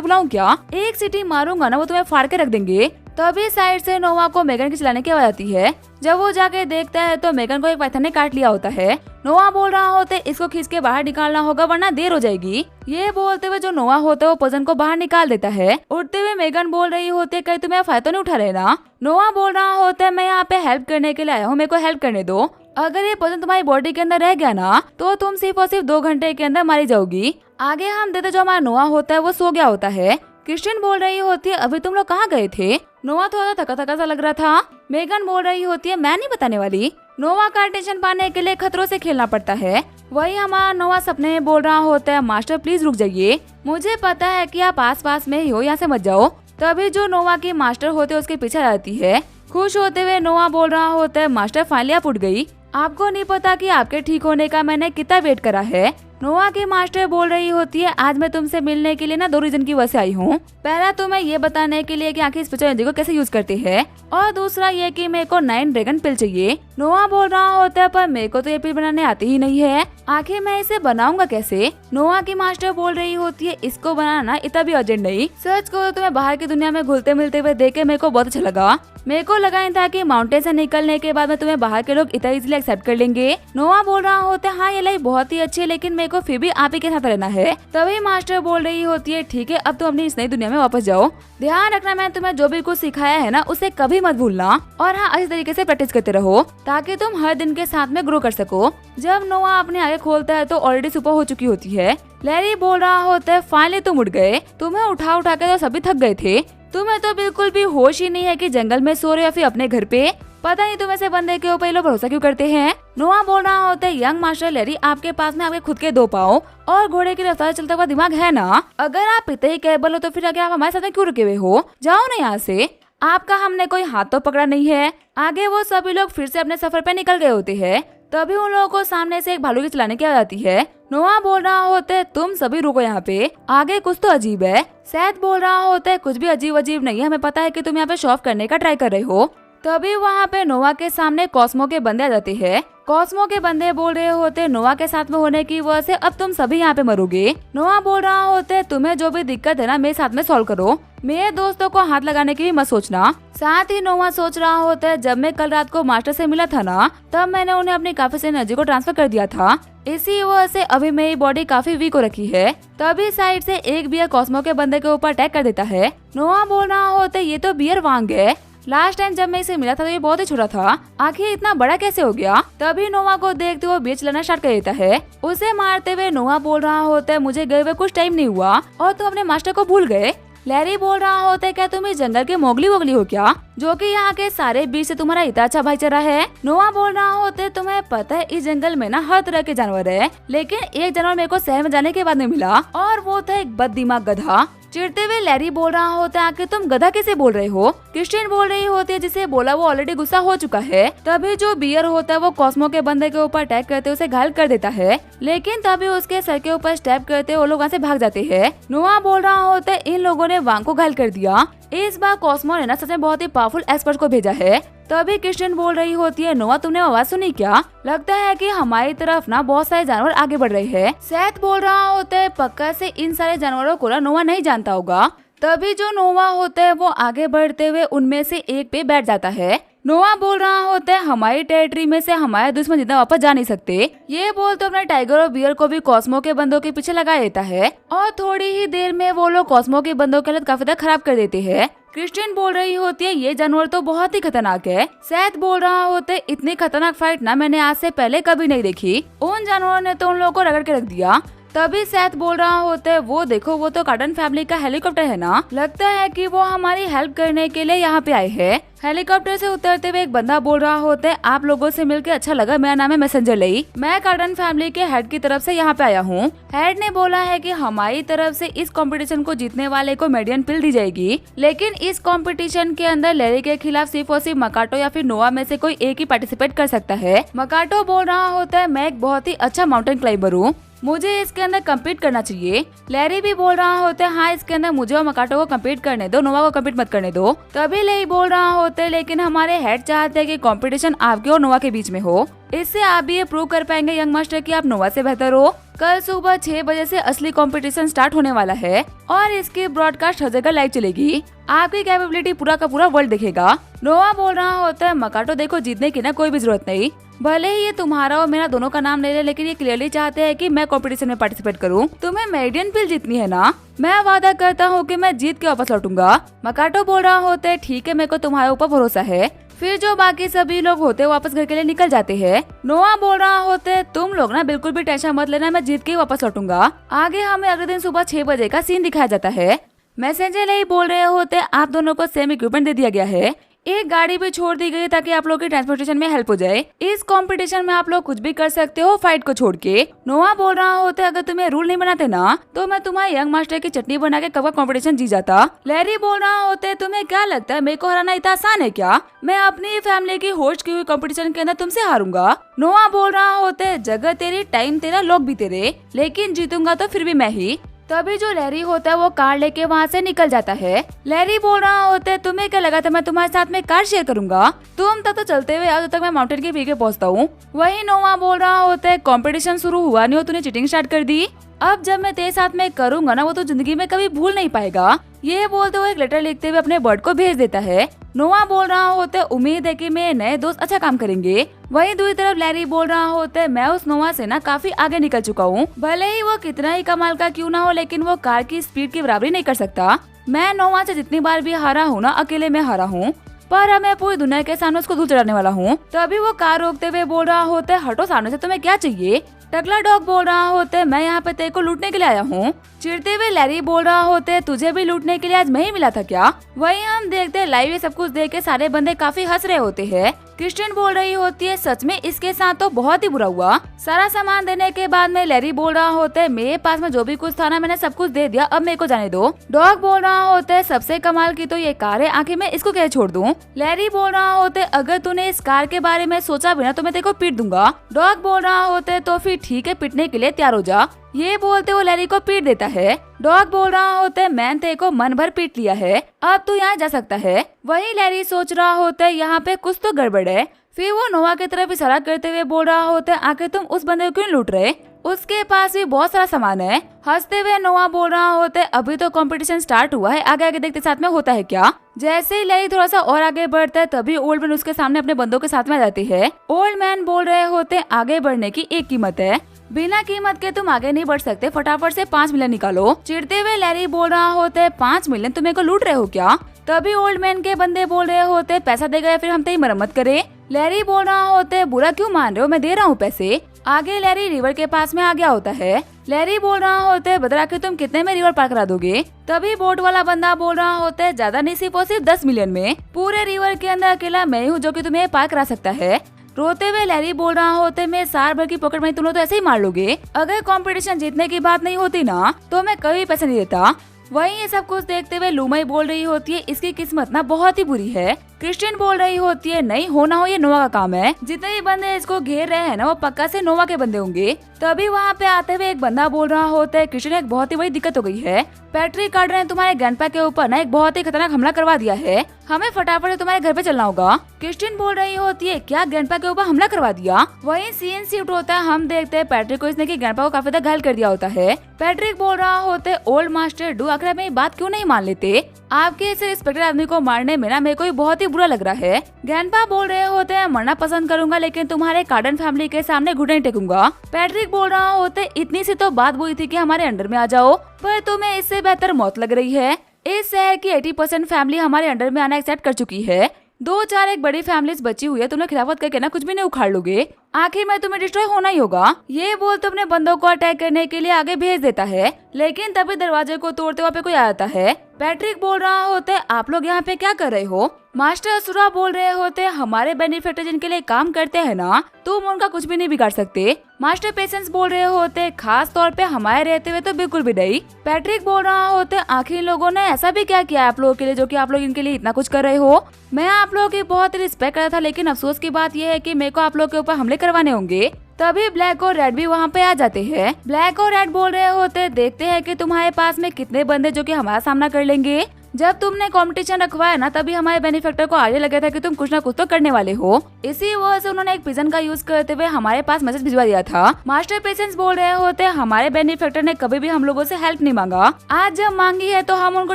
बुलाऊं क्या? एक सीटी मारूंगा ना वो तुम्हें फाड़ के रख देंगे। तभी साइड से नोआ को मेगन की चिल्लाने की आवाज आती है। जब वो जाके देखता है तो मेगन को एक पाइथन ने काट लिया होता है। नोआ बोल रहा होते, इसको खींच के बाहर निकालना होगा वरना देर हो जाएगी। ये बोलते हुए जो नोआ होता है वो पर्सन को बाहर निकाल देता है। उठते हुए मेगन बोल रही होती है, कहीं तुम्हें फायदा नहीं उठा रहे ना? नोआ बोल रहा होता है, मैं यहाँ पे हेल्प करने के लिए आया हूँ, मेरे को हेल्प करने दो। अगर ये पर्सन तुम्हारी बॉडी के अंदर रह गया ना, तो तुम सिर्फ और सिर्फ 2 घंटे के अंदर मारी जाओगी। आगे हम देते जो हमारा नोआ होता है वो सो गया होता है। क्रिस्टियन बोल रही होती है, अभी तुम लोग कहाँ गए थे? नोआ थोड़ा थका थका सा लग रहा था। मेगन बोल रही होती है, मैं नहीं बताने वाली। नोआ का अटेंशन पाने के लिए खतरों से खेलना पड़ता है। वही हमारा नोआ सपने में बोल रहा होता है, मास्टर प्लीज रुक जाइए, मुझे पता है कि आप आस पास में ही हो, यहाँ से मत जाओ। तभी जो नोआ की मास्टर होते उसके पीछे जाती है। खुश होते हुए नोआ बोल रहा होता है, मास्टर फाइनली आप उठ गई, आपको नहीं पता कि आपके ठीक होने का मैंने कितना वेट करा है। नोआ की मास्टर बोल रही होती है, आज मैं तुमसे मिलने के लिए ना 2 रीजन की वजह से आई हूँ। पहला तुम्हें ये बताने के लिए कि आखिर स्पेशल एनर्जी को कैसे यूज करते हैं, और दूसरा ये कि मेरे को 9 ड्रैगन पिल चाहिए। नोआ बोल रहा होता है, पर मेरे को तो ये पिल बनाने आती ही नहीं है, आखिर मैं इसे बनाऊंगा कैसे? नोआ की मास्टर बोल रही होती है, इसको बनाना इतना भी अर्जेंट नहीं। सच को तुम्हें बाहर की दुनिया में घुलते मिलते हुए देख के मेरे को बहुत अच्छा लगा। मेरे को लगा था कि माउंटेन से निकलने के बाद में तुम्हें बाहर के लोग इतना इजीली एक्सेप्ट कर लेंगे। नोआ बोल रहा होता है, हाँ ये लाइफ बहुत ही अच्छी है, लेकिन मेरे को फिर भी आप ही के साथ रहना है। तभी मास्टर बोल रही होती है, ठीक है अब तुम अपनी इस नई दुनिया में वापस जाओ, ध्यान रखना मैंने तुम्हें जो भी कुछ सिखाया है ना उसे कभी मत भूलना, और हाँ अच्छी तरीके से प्रैक्टिस करते रहो ताकि तुम हर दिन के साथ में ग्रो कर सको। जब नोआ अपने आगे खोलता है तो ऑलरेडी सुबह हो चुकी होती है। लैरी बोल रहा होता है, फाइनली तुम उठ गए, तुम्हें उठा उठा के तो सभी थक गए थे, तुम्हें तो बिल्कुल भी होश ही नहीं है कि जंगल में सो रहे हो या फिर अपने घर पे, पता नहीं तुम ऐसे बंदे के ऊपर ये लोग भरोसा क्यों करते हैं। नोआ बोल रहा होता है, यंग मास्टर लैरी आपके पास में आपके खुद के 2 पाँव और घोड़े की रफ्तार चलता हुआ दिमाग है ना, अगर आप इतने ही कैपेबल हो तो फिर आगे आप हमारे साथ में क्यों रुके हुए हो? जाओ ना यहाँ से, आपका हमने कोई हाथ तो पकड़ा नहीं है। आगे वो सभी लोग फिर से अपने सफर पे निकल गए होते हैं। तभी उन लोगों को सामने से एक भालू की चिल्लाने की आवाज आती है। नोआ बोल रहा होता है, तुम सभी रुको यहाँ पे, आगे कुछ तो अजीब है। सैद बोल रहा होता है, कुछ भी अजीब अजीब नहीं है, हमें पता है कि तुम यहाँ पे शो ऑफ करने का ट्राई कर रहे हो। तभी वहाँ पे नोआ के सामने कॉस्मो के बंदे आ जाते हैं। कॉस्मो के बंदे बोल रहे होते, नोआ के साथ में होने की वजह से अब तुम सभी यहाँ पे मरोगे। नोआ बोल रहा होता है, तुम्हें जो भी दिक्कत है ना मेरे साथ में सॉल्व करो, मेरे दोस्तों को हाथ लगाने की भी मत सोचना। साथ ही नोआ सोच रहा होता है, जब मैं कल रात को मास्टर से मिला था ना, तब मैंने उन्हें अपनी काफी सारी एनर्जी को ट्रांसफर कर दिया था, इसी वजह से अभी मेरी बॉडी काफी वीक हो रखी है। तभी साइड से एक बियर कॉस्मो के बंदे के ऊपर अटैक कर देता है। नोआ बोल रहा होता है, ये तो बियर वांग है, लास्ट टाइम जब मैं इसे मिला था तो ये बहुत ही छोटा था, आखिर इतना बड़ा कैसे हो गया? तभी नोआ को देखते हुए बीच चलाना स्टार्ट कर देता है। उसे मारते हुए नोआ बोल रहा होता है, मुझे गए हुए कुछ टाइम नहीं हुआ और तुम अपने मास्टर को भूल गए। लैरी बोल रहा होता है, क्या तुम इस जंगल के मोगली वोगली हो क्या, जो कि यहाँ के सारे बीच से तुम्हारा इतना अच्छा भाईचारा है? नोआ बोल रहा होता है, तुम्हें पता है इस जंगल में ना हर तरह के जानवर है, लेकिन एक जानवर मेरे को शहर में जाने के बाद में मिला और वो था एक बददिमाग गधा। चिढ़ते हुए लैरी बोल रहा होता है, आखिर तुम गधा कैसे बोल रहे हो? क्रिस्टियन बोल रही होती है, जिसे बोला वो ऑलरेडी गुस्सा हो चुका है। तभी जो बियर होता है वो कॉस्मो के बंदे के ऊपर अटैक करते उसे घायल कर देता है, लेकिन तभी उसके सर के ऊपर स्टेप करते वो लोग वहाँ से भाग जाते हैं। नोआ बोल रहा होता है, इन लोगों ने वांग को घायल कर दिया, इस बार कॉस्मो ने ना सच में बहुत ही पावरफुल एक्सपर्ट को भेजा है। तभी क्रिस्टियन बोल रही होती है, नोआ तुमने आवाज सुनी क्या? लगता है कि हमारी तरफ ना बहुत सारे जानवर आगे बढ़ रहे हैं। सैथ बोल रहा होता है, पक्का से इन सारे जानवरों को ना नोआ नहीं जानता होगा, तभी जो नोवा होता है वो आगे बढ़ते हुए उनमें से एक पे बैठ जाता है। नोवा बोल रहा होता है हमारी टेरिटरी में से हमारे दुश्मन जितना वापस जा नहीं सकते। ये बोल तो अपने टाइगर और बियर को भी कॉस्मो के बंदों के पीछे लगा देता है और थोड़ी ही देर में वो लोग कॉस्मो के बंदों की हालत काफी खराब कर देते हैं। क्रिस्टियन बोल रही होती है ये जानवर तो बहुत ही खतरनाक है। सैथ बोल रहा होता है इतनी खतरनाक फाइट ना मैंने आज से पहले कभी नहीं देखी। उन जानवरों ने तो उन लोगों को रगड़ के रख दिया। तभी सैथ बोल रहा होता है वो देखो वो तो कार्टन फैमिली का हेलीकॉप्टर है ना, लगता है कि वो हमारी हेल्प करने के लिए यहाँ पे आए हैं। हेलीकॉप्टर से उतरते हुए एक बंदा बोल रहा होता है आप लोगों से मिलकर अच्छा लगा, मेरा नाम है मैसेंजर लई, मैं कार्टन फैमिली के हेड की तरफ से यहाँ पे आया हूँ। हेड ने बोला है कि हमारी तरफ से इस कंपटीशन को जीतने वाले को मेडियन पिल दी जाएगी, लेकिन इस कंपटीशन के अंदर लैरी के खिलाफ सिर्फ और सिर्फ मकाटो या फिर नोवा में से कोई एक ही पार्टिसिपेट कर सकता है। मकाटो बोल रहा होता है मैं एक बहुत ही अच्छा माउंटेन क्लाइंबर हूँ, मुझे इसके अंदर कम्पीट करना चाहिए। लैरी भी बोल रहा होता है हाँ इसके अंदर मुझे और मकाटो को कम्पीट करने दो, नोवा को कम्पीट मत करने दो। तभी लेई बोल रहा होता है लेकिन हमारे हेड चाहते हैं कि कंपटीशन आपके और नोवा के बीच में हो, इससे आप भी ये प्रूव कर पाएंगे यंग मास्टर कि आप नोवा से बेहतर हो। कल सुबह 6 बजे से असली कंपटीशन स्टार्ट होने वाला है और इसकी ब्रॉडकास्ट हर जगह लाइव चलेगी, आपकी कैपेबिलिटी पूरा का पूरा वर्ल्ड देखेगा। नोवा बोल रहा होता है मकाटो देखो जीतने की ना कोई भी जरूरत नहीं, भले ही ये तुम्हारा और मेरा दोनों का नाम ले ले, लेकिन ये क्लियरली चाहते हैं कि मैं कंपटीशन में पार्टिसिपेट करूं। तुम्हें मेडियन पिल जीतनी है ना, मैं वादा करता हूं कि मैं जीत के वापस लौटूंगा। मकाटो बोल रहा होता है ठीक है मेरे को तुम्हारे ऊपर भरोसा है। फिर जो बाकी सभी लोग होते वापस घर के लिए निकल जाते हैं। नोवा बोल रहा होता है तुम लोग ना बिल्कुल भी टेंशन मत लेना, मैं जीत के ही वापस लौटूंगा। आगे हमें अगले दिन सुबह 6 बजे का सीन दिखाया जाता है। मैसेंजर नहीं बोल रहे होते आप दोनों को सेम इक्विपमेंट दे दिया गया है, एक गाड़ी भी छोड़ दी गई ताकि आप लोग की ट्रांसपोर्टेशन में हेल्प हो जाए। इस कंपटीशन में आप लोग कुछ भी कर सकते हो फाइट को छोड़ के। नोवा बोल रहा होता है अगर तुम्हें रूल नहीं बनाते ना तो मैं तुम्हारे यंग मास्टर की चटनी बना के कब का कंपटीशन जीत जाता। लैरी बोल रहा होता है तुम्हें क्या लगता है मेरे को हराना इतना आसान है क्या, मैं अपनी फैमिली की होस्ट की हुई कंपटीशन के अंदर तुमसे हारूंगा। नोवा बोल रहा होता है जगह तेरी, टाइम तेरा, लोग भी तेरे, लेकिन जीतूंगा तो फिर भी मैं ही। तभी जो लैरी होता है वो कार लेके वहाँ से निकल जाता है। लैरी बोल रहा होता है तुम्हें क्या लगा था मैं तुम्हारे साथ में कार शेयर करूंगा, तुम तब तो चलते हुए आओ जब तक मैं माउंटेन के पीछे पहुँचता हूँ। वही नोवा बोल रहा होता है कंपटीशन शुरू हुआ नहीं हो तूने चीटिंग स्टार्ट कर दी, अब जब मैं तेरे साथ में करूंगा ना वो तो जिंदगी में कभी भूल नहीं पाएगा। ये बोलते हुए एक लेटर लिखते हुए अपने बर्ड को भेज देता है। नोवा बोल रहा होता है उम्मीद है कि मेरे नए दोस्त अच्छा काम करेंगे। वहीं दूसरी तरफ लैरी बोल रहा होता है मैं उस नोवा से ना काफी आगे निकल चुका हूँ, भले ही वो कितना ही कमाल का क्यों ना हो लेकिन वो कार की स्पीड की बराबरी नहीं कर सकता। मैं नोवा से जितनी बार भी हारा हूँ ना अकेले में हारा हूँ, पर अब मैं पूरी दुनिया के सामने उसको धूल चढ़ाने वाला हूँ। तभी वो कार रोकते हुए बोल रहा होता है हटो सामने से, तुम्हें क्या चाहिए। टकला डॉग बोल रहा होता है मैं यहाँ पे तेरे को लूटने के लिए आया हूँ। चिढ़ते हुए लैरी बोल रहा होता है तुझे भी लूटने के लिए आज मैं ही मिला था क्या। वहीं हम देखते हैं लाइव ये सब कुछ देख के सारे बंदे काफी हंस रहे होते हैं। क्रिस्टियन बोल रही होती है सच में इसके साथ तो बहुत ही बुरा हुआ। सारा सामान देने के बाद में लैरी बोल रहा होता है मेरे पास में जो भी कुछ था ना मैंने सब कुछ दे दिया, अब मेरे को जाने दो। डॉग बोल रहा होता है सबसे कमाल की तो ये कार है, आखिर मैं इसको कैसे छोड़ दूं। लैरी बोल रहा होता है अगर तूने इस कार के बारे में सोचा भी ना तो मैं तेरे को पीट दूंगा। डॉग बोल रहा होता है तो फिर ठीक है पिटने के लिए तैयार हो जा। ये बोलते वो लैरी को पीट देता है। डॉग बोल रहा होता है मैंने तेरे को मन भर पीट लिया है, अब तू यहाँ जा सकता है। वही लैरी सोच रहा होता है यहाँ पे कुछ तो गड़बड़ है। फिर वो नोवा की तरफ इशारा करते हुए बोल रहा होता है आखिर तुम उस बंदे को क्यों लूट रहे, उसके पास भी बहुत सारा सामान है। हंसते हुए नोवा बोल रहा होता है अभी तो कंपटीशन स्टार्ट हुआ है, आगे आगे देखते साथ में होता है क्या। जैसे ही लैरी थोड़ा सा और आगे बढ़ता है तभी ओल्ड मैन उसके सामने अपने बंदों के साथ में आ जाती है। ओल्ड मैन बोल रहे होते हैं आगे बढ़ने की एक कीमत है, बिना कीमत के तुम आगे नहीं बढ़ सकते, फटाफट से 5 मिलियन निकालो। चिढ़ते हुए लैरी बोल रहा होता है 5 मिलियन तुम मेरे को लूट रहे हो क्या। तभी ओल्ड मैन के बंदे बोल रहे होते पैसा देगा या फिर हम तेरी मरम्मत करें। लैरी बोल रहा होता है बुरा क्यों मान रहे हो, मैं दे रहा हूँ पैसे। आगे लैरी रिवर के पास में आ गया होता है। लैरी बोल रहा होता है बता के तुम कितने में रिवर पार करा दोगे। तभी बोट वाला बंदा बोल रहा होता है ज्यादा नहीं सिर्फ और सिर्फ 10 मिलियन में, पूरे रिवर के अंदर अकेला मैं हूँ जो कि तुम्हें पार करा सकता है। रोते हुए लैरी बोल रहा होते मैं साल भर की पॉकेट मनी तुम लोग तो ऐसे ही मार लोगे, अगर कंपटीशन जीतने की बात नहीं होती ना तो मैं कभी पैसे नहीं देता। वहीं ये सब कुछ देखते हुए लूमई बोल रही होती है इसकी किस्मत ना बहुत ही बुरी है। क्रिस्टियन बोल रही होती है नहीं होना हो ये नोवा का काम है, जितने भी बंदे इसको घेर रहे हैं ना वो पक्का से नोवा के बंदे होंगे। तभी वहाँ पे आते हुए एक बंदा बोल रहा होता है, क्रिस्टियन एक बहुत ही बड़ी दिक्कत हो गई है। पैट्रिक कार्डन ने तुम्हारे ग्रैंडपा के ऊपर ना एक बहुत ही खतरनाक हमला करवा दिया है, हमें फटाफट से तुम्हारे घर पे चलना होगा। क्रिस्टियन बोल रही होती है, क्या ग्रैंडपा के ऊपर हमला करवा दिया? वहीं सीन शिफ्ट होता है, हम देखते हैं पैट्रिक को इसने की ग्रैंडपा को काफी ज्यादा घायल कर दिया होता है। पैट्रिक बोल रहा होता है, ओल्ड मास्टर डू आखिर मेरी बात क्यों नहीं मान लेते? आपके इस रिस्पेक्टेड आदमी को मारने में ना मेरे को बहुत ही बुरा लग रहा है। ग्रैंडपा बोल रहे होते हैं, मरना पसंद करूंगा लेकिन तुम्हारे कार्डन फैमिली के सामने घुटने टेकूंगा। पैट्रिक बोल रहा होता है, इतनी सी तो बात हुई थी कि हमारे अंडर में आ जाओ, पर तुम्हें इससे बेहतर मौत लग रही है। इस शहर की 80% फैमिली हमारे अंडर में आना एक्सेप्ट कर चुकी है, 2-4 एक बड़ी फैमिलीज बची हुई है, तुमने खिलाफत करके ना कुछ भी नहीं उखाड़ लोगे, आखिर में तुम्हें डिस्ट्रॉय होना ही होगा। ये बोल तो अपने बंदों को अटैक करने के लिए आगे भेज देता है, लेकिन तभी दरवाजे को तोड़ते वहाँ पे कोई आता है। पैट्रिक बोल रहा होता है, आप लोग यहाँ पे क्या कर रहे हो? मास्टर असुरा बोल रहे होते हैं, हमारे बेनिफिटर जिनके लिए काम करते हैं ना, तुम उनका कुछ भी नहीं बिगाड़ सकते। मास्टर पेशेंस बोल रहे होते हैं, खास तौर पे हमारे रहते हुए तो बिल्कुल भी नहीं। पैट्रिक बोल रहा होते हैं, आखिर इन लोगों ने ऐसा भी क्या किया आप लोगों के लिए जो कि आप लोग इनके लिए इतना कुछ कर रहे हो? मैं आप लोगों की बहुत रिस्पेक्ट करता था, लेकिन अफसोस की बात यह है कि मेरे को आप लोगों के ऊपर हमले करवाने होंगे। तभी ब्लैक और रेड भी वहाँ पे आ जाते हैं। ब्लैक और रेड बोल रहे होते, देखते हैं कि तुम्हारे पास में कितने बंदे जो कि हमारा सामना कर लेंगे। जब तुमने कंपटीशन रखवाया ना, तभी हमारे बेनिफिक्टर को आइडिया लगा था कि तुम कुछ ना कुछ तो करने वाले हो। इसी वजह से उन्होंने एक पिजन का यूज करते हुए हमारे पास मैसेज भिजवा दिया था। मास्टर पेशेंस बोल रहे होते, हमारे बेनिफिक्टर ने कभी भी हम लोगों से हेल्प नहीं मांगा, आज जब मांगी है तो हम उनको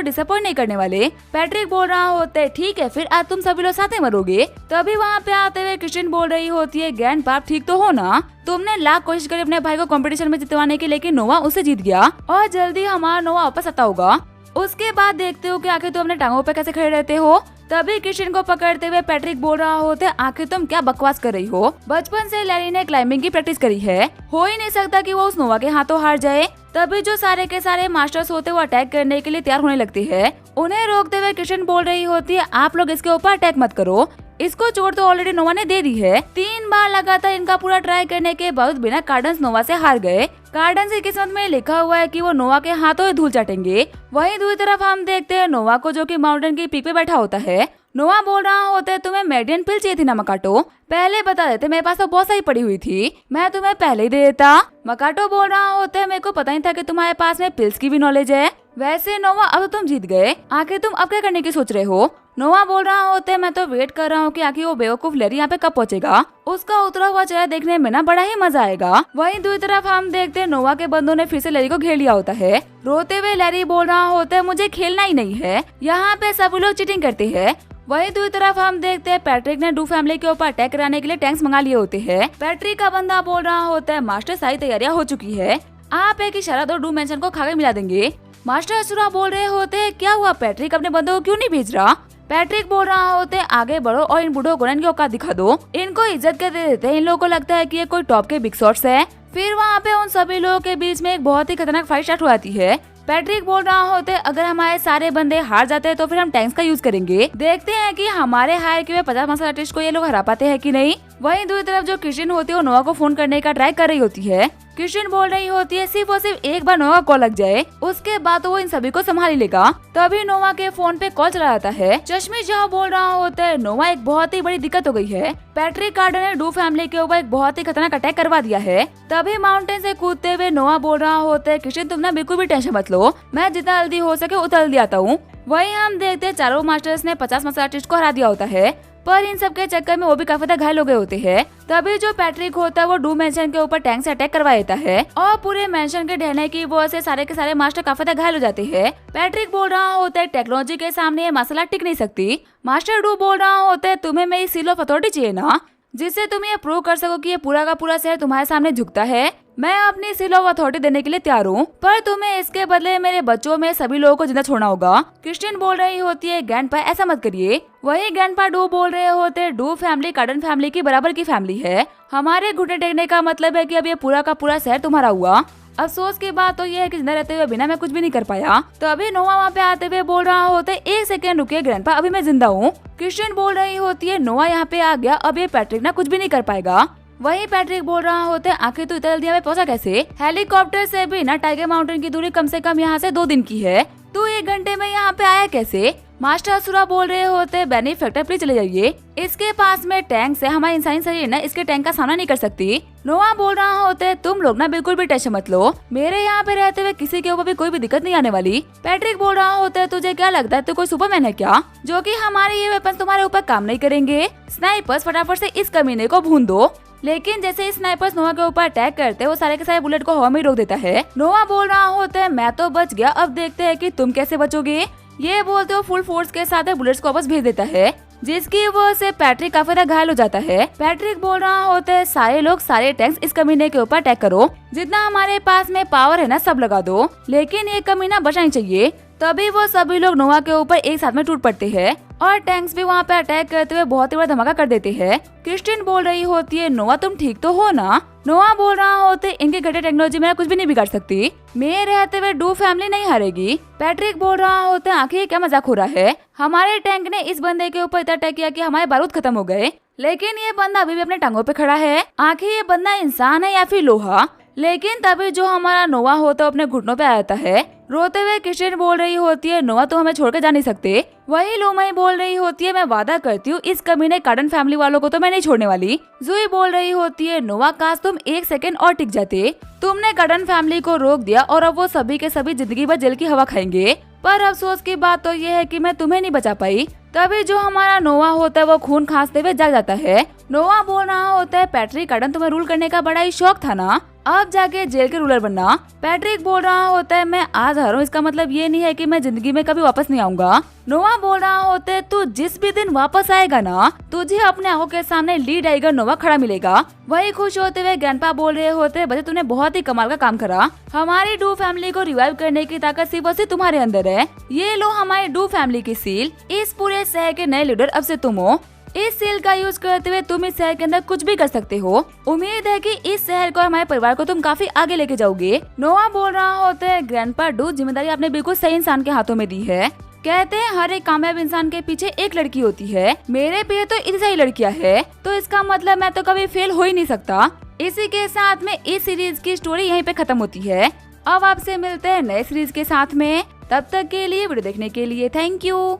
डिसअपॉइंट नहीं करने वाले। पैट्रिक बोल रहा होते, ठीक है फिर आज तुम सभी लोग साथ में मरोगे। तभी वहाँ पे आते हुए क्रिस्टियन बोल रही होती है, ग्रैंडपा ठीक तो हो ना? तुमने लाख कोशिश करी अपने भाई को कंपटीशन में जितवाने की, लेकिन नोवा उससे जीत गया और जल्दी हमारा नोवा वापस आता होगा। उसके बाद देखते हो कि आखिर तुम अपने टांगों पे कैसे खड़े रहते हो। तभी क्रिस्टियन को पकड़ते हुए पैट्रिक बोल रहा होते, आखिर तुम क्या बकवास कर रही हो? बचपन से लैरी ने क्लाइंबिंग की प्रैक्टिस करी है, हो ही नहीं सकता कि वो उस नोवा के हाथों हार जाए। तभी जो सारे के सारे मास्टर्स होते वो अटैक करने के लिए तैयार होने लगते हैं। उन्हें रोकते हुए क्रिस्टियन बोल रही होती है, आप लोग इसके ऊपर अटैक मत करो, इसको चोट तो ऑलरेडी नोवा ने दे दी है। 3 बार लगातार इनका पूरा ट्राई करने के बावजूद बिना कार्डन्स नोवा से हार गए। कार्डन की किस्मत में लिखा हुआ है कि वो नोवा के हाथों धूल चाटेंगे। वहीं दूसरी तरफ हम देखते हैं नोवा को, जो कि माउंटेन की पीक पे बैठा होता है। नोवा बोल रहा होता है, तुम्हें मेडियन पिल चाहिए थी ना मकाटो? पहले बता देते, मेरे पास तो बहुत सारी पड़ी हुई थी, मैं तुम्हें पहले ही दे देता। मकाटो बोल रहा होता है, मेरे को पता नहीं था कि तुम्हारे पास में पिल्स की भी नॉलेज है। वैसे नोवा अब तुम जीत गए, आखिर तुम अब क्या करने की सोच रहे हो? नोवा बोल रहा होता है, मैं तो वेट कर रहा हूँ कि आखिर वो बेवकूफ लैरी यहाँ पे कब पहुँचेगा, उसका उतरा हुआ चेहरा देखने में ना बड़ा ही मजा आएगा। वहीं दूसरी तरफ हम देखते हैं नोवा के बंदों ने फिर से लैरी को घेर लिया होता है। रोते हुए लैरी बोल रहा होता है, मुझे खेलना ही नहीं है, यहाँ पे सब लोग चीटिंग करते हैं। वहीं दूसरी तरफ हम देखते हैं पैट्रिक ने डू फैमिली के ऊपर अटैक कराने के लिए टैंक्स मंगा लिए होते हैं। पैट्रिक का बंदा बोल रहा होता है, मास्टर सारी तैयारियां हो चुकी है, आप एक इशारा दो डू मेंशन को खाके मिला देंगे। मास्टर असुरा बोल रहे होते हैं, क्या हुआ पैट्रिक अपने बंदों को क्यों नहीं भेज रहा? पैट्रिक बोल रहा होते हैं, आगे बढ़ो और इन बूढ़ों को इनकी औकात दिखा दो, इनको इज्जत के दे देते हैं, इन लोगों को लगता है कि ये कोई टॉप के बिग शॉट्स है। फिर वहाँ पे उन सभी लोगों के बीच में एक बहुत ही खतरनाक फाइट स्टार्ट हो जाती है। पैट्रिक बोल रहा होते, अगर हमारे सारे बंदे हार जाते हैं तो फिर हम टैंक्स का यूज करेंगे, देखते हैं कि हमारे हायर किए 50 मास्टर आर्टिस्ट को ये लोग हरा पाते हैं कि नहीं। वहीं दूसरी तरफ जो क्रिस्टियन होती है वो नोवा को फोन करने का ट्राई कर रही होती है। क्रिस्टियन बोल रही होती है, सिर्फ और सिर्फ एक बार नोवा कॉल लग जाए, उसके बाद तो वो इन सभी को संभाल लेगा। तभी नोवा के फोन पे कॉल चला जाता है। चश्मे जहाँ बोल रहा होता है, नोवा एक बहुत ही बड़ी दिक्कत हो गई है, पैट्रिक कार्डन ने डू फैमिली के ऊपर एक बहुत ही खतरनाक अटैक करवा दिया है। तभी माउंटेन से कूदते हुए नोवा बोल रहा होता है, क्रिस्टियन तुम ना बिल्कुल भी टेंशन मत लो, मैं जितना जल्दी हो सके उतना जल्दी आता हूँ। वहीं हम देखते हैं चारों मास्टर्स ने 50 मास्टर आर्टिस्ट को हरा दिया होता है, पर इन सब के चक्कर में वो भी काफी ज्यादा घायल हो गए होते हैं। तभी जो पैट्रिक होता है वो डू मेंशन के ऊपर टैंक से अटैक करवा देता है और पूरे मेंशन के ढहने की वजह से सारे के सारे मास्टर काफी ज्यादा घायल हो जाते हैं। पैट्रिक बोल रहा होता है, टेक्नोलॉजी के सामने ये मसला टिक नहीं सकती। मास्टर डू बोल रहा होता है, तुम्हें मेरी सील ऑफ अथॉरिटी चाहिए ना, जिससे तुम ये प्रूव कर सको कि ये पूरा का पूरा शहर तुम्हारे सामने झुकता है। मैं अपनी सील ऑफ अथॉरिटी देने के लिए तैयार हूँ, पर तुम्हें इसके बदले मेरे बच्चों में सभी लोगों को जिंदा छोड़ना होगा। क्रिस्टियन बोल रही होती है, ग्रैंडपा ऐसा मत करिए। वही ग्रैंडपा डू बोल रहे होते, डू फैमिली कार्डन फैमिली की बराबर की फैमिली है, हमारे घुटने टेकने का मतलब है कि अब ये पूरा का पूरा शहर तुम्हारा हुआ। अफसोस की बात तो ये है कि जिंदा रहते हुए बिना मैं कुछ भी नहीं कर पाया। तो अभी नोवा वहाँ पे आते हुए बोल रहा होता है, एक सेकेंड रुकिए ग्रैंडपा, अभी मैं जिंदा हूँ। क्रिस्टियन बोल रही होती है, नोवा यहाँ पे आ गया, अब ये पैट्रिक ना कुछ भी नहीं कर पाएगा। वहीं पैट्रिक बोल रहा होता है, आखिर तू इतना जल्दी यहाँ पे पहुँचा कैसे? हेलीकॉप्टर से भी ना टाइगर माउंटेन की दूरी कम से कम यहाँ से 2 दिन की है, तू 1 घंटे में यहाँ पे आया कैसे? मास्टर असुरा बोल रहे होते बेनिफैक्टर प्लीज चले जाइए, इसके पास में टैंक है, हमारी इंसानी शरीर ना इसके टैंक का सामना नहीं कर सकती। नोआ बोल रहा होते तुम लोग ना बिल्कुल भी टेंशन मत लो, मेरे यहाँ पे रहते हुए किसी के ऊपर भी कोई भी दिक्कत नहीं आने वाली। पैट्रिक बोल रहा होता है तुझे क्या लगता है तू कोई सुपरमैन है क्या, जो कि हमारे ये वेपन तुम्हारे ऊपर काम नहीं करेंगे। स्नाइपर्स फटाफट से इस कमीने को भून दो। लेकिन जैसे ही स्नाइपर्स नोआ के ऊपर अटैक करते हैं वो सारे के सारे बुलेट को हवा में रोक देता है। नोआ बोल रहा होता है मैं तो बच गया, अब देखते हैं कि तुम कैसे बचोगे। ये बोलते हो फुल फोर्स के साथ बुलेट्स को वापस भेज देता है, जिसकी वजह से पैट्रिक काफी ज्यादा घायल हो जाता है। पैट्रिक बोल रहा होता है सारे लोग सारे टैंक्स इस कमीने के ऊपर अटैक करो, जितना हमारे पास में पावर है ना सब लगा दो, लेकिन ये कमीना बचना ही चाहिए। तभी वो सभी लोग नोआ के ऊपर एक साथ में टूट पड़ते हैं और टैंक्स भी वहाँ पे अटैक करते हुए बहुत ही बड़ा धमाका कर देते हैं। क्रिस्टिन बोल रही होती है नोआ तुम ठीक तो हो ना। नोआ बोल रहा होते इनके घटे टेक्नोलॉजी में कुछ भी नहीं बिगाड़ सकती, मेरे रहते हुए डू फैमिली नहीं हारेगी। पैट्रिक बोल रहा होता है आखिर क्या मजाक हो रहा है, हमारे टैंक ने इस बंदे के ऊपर इतना अटैक किया कि हमारे बारूद खत्म हो गए, लेकिन ये बंदा अभी भी अपने टांगों पे खड़ा है। आखिर ये बंदा इंसान है या फिर लोहा। लेकिन तभी जो हमारा नोआ होता है अपने घुटनों पे आता है। रोते हुए क्रिस्टिन बोल रही होती है नोआ तो हमें छोड़कर जा नहीं सकते। वही लोमाई बोल रही होती है मैं वादा करती हूँ इस कमीने कार्डन फैमिली वालों को तो मैं नहीं छोड़ने वाली। जूही बोल रही होती है नोआ काश तुम एक सेकंड और टिक जाते, तुमने कार्डन फैमिली को रोक दिया और अब वो सभी के सभी जिंदगी भर जेल की हवा खाएंगे। पर अफसोस की बात तो ये है कि मैं तुम्हें नहीं बचा पाई। तभी जो हमारा नोआ होता है वो खून खांसते हुए जाग जाता है। नोआ बोल रहा होता है पैट्रिक कार्डन तुम्हें रूल करने का बड़ा ही शौक था ना, अब जाके जेल के रूलर बनना। पैट्रिक बोल रहा होता है मैं आज हारूं इसका मतलब ये नहीं है कि मैं जिंदगी में कभी वापस नहीं आऊंगा। नोआ बोल रहा होता है तू जिस भी दिन वापस आएगा ना तुझे अपने आंखों के सामने लीड टाइगर नोआ खड़ा मिलेगा। वही खुश होते हुए ग्रैंडपा बोल रहे होते बच्चे तूने बहुत ही कमाल का काम करा, हमारी डू फैमिली को रिवाइव करने की ताकत सिर्फ और सिर्फ तुम्हारे अंदर है। ये लो हमारी डू फैमिली की सील, इस पूरे शहर के नए लीडर अब से तुम हो। इस सील का यूज करते हुए तुम इस शहर के अंदर कुछ भी कर सकते हो। उम्मीद है कि इस शहर को और हमारे परिवार को तुम काफी आगे लेके जाओगे। नोआ बोल रहा होता है ग्रैंडपा डू जिम्मेदारी आपने बिल्कुल सही इंसान के हाथों में दी है। कहते हैं हर एक कामयाब इंसान के पीछे एक लड़की होती है, मेरे पे तो इतनी सारी लड़कियां है, तो इसका मतलब मैं तो कभी फेल हो ही नहीं सकता। इसी के साथ में इस सीरीज की स्टोरी यहीं पे खत्म होती है। अब आपसे मिलते हैं नए सीरीज के साथ में, तब तक के लिए वीडियो देखने के लिए थैंक यू।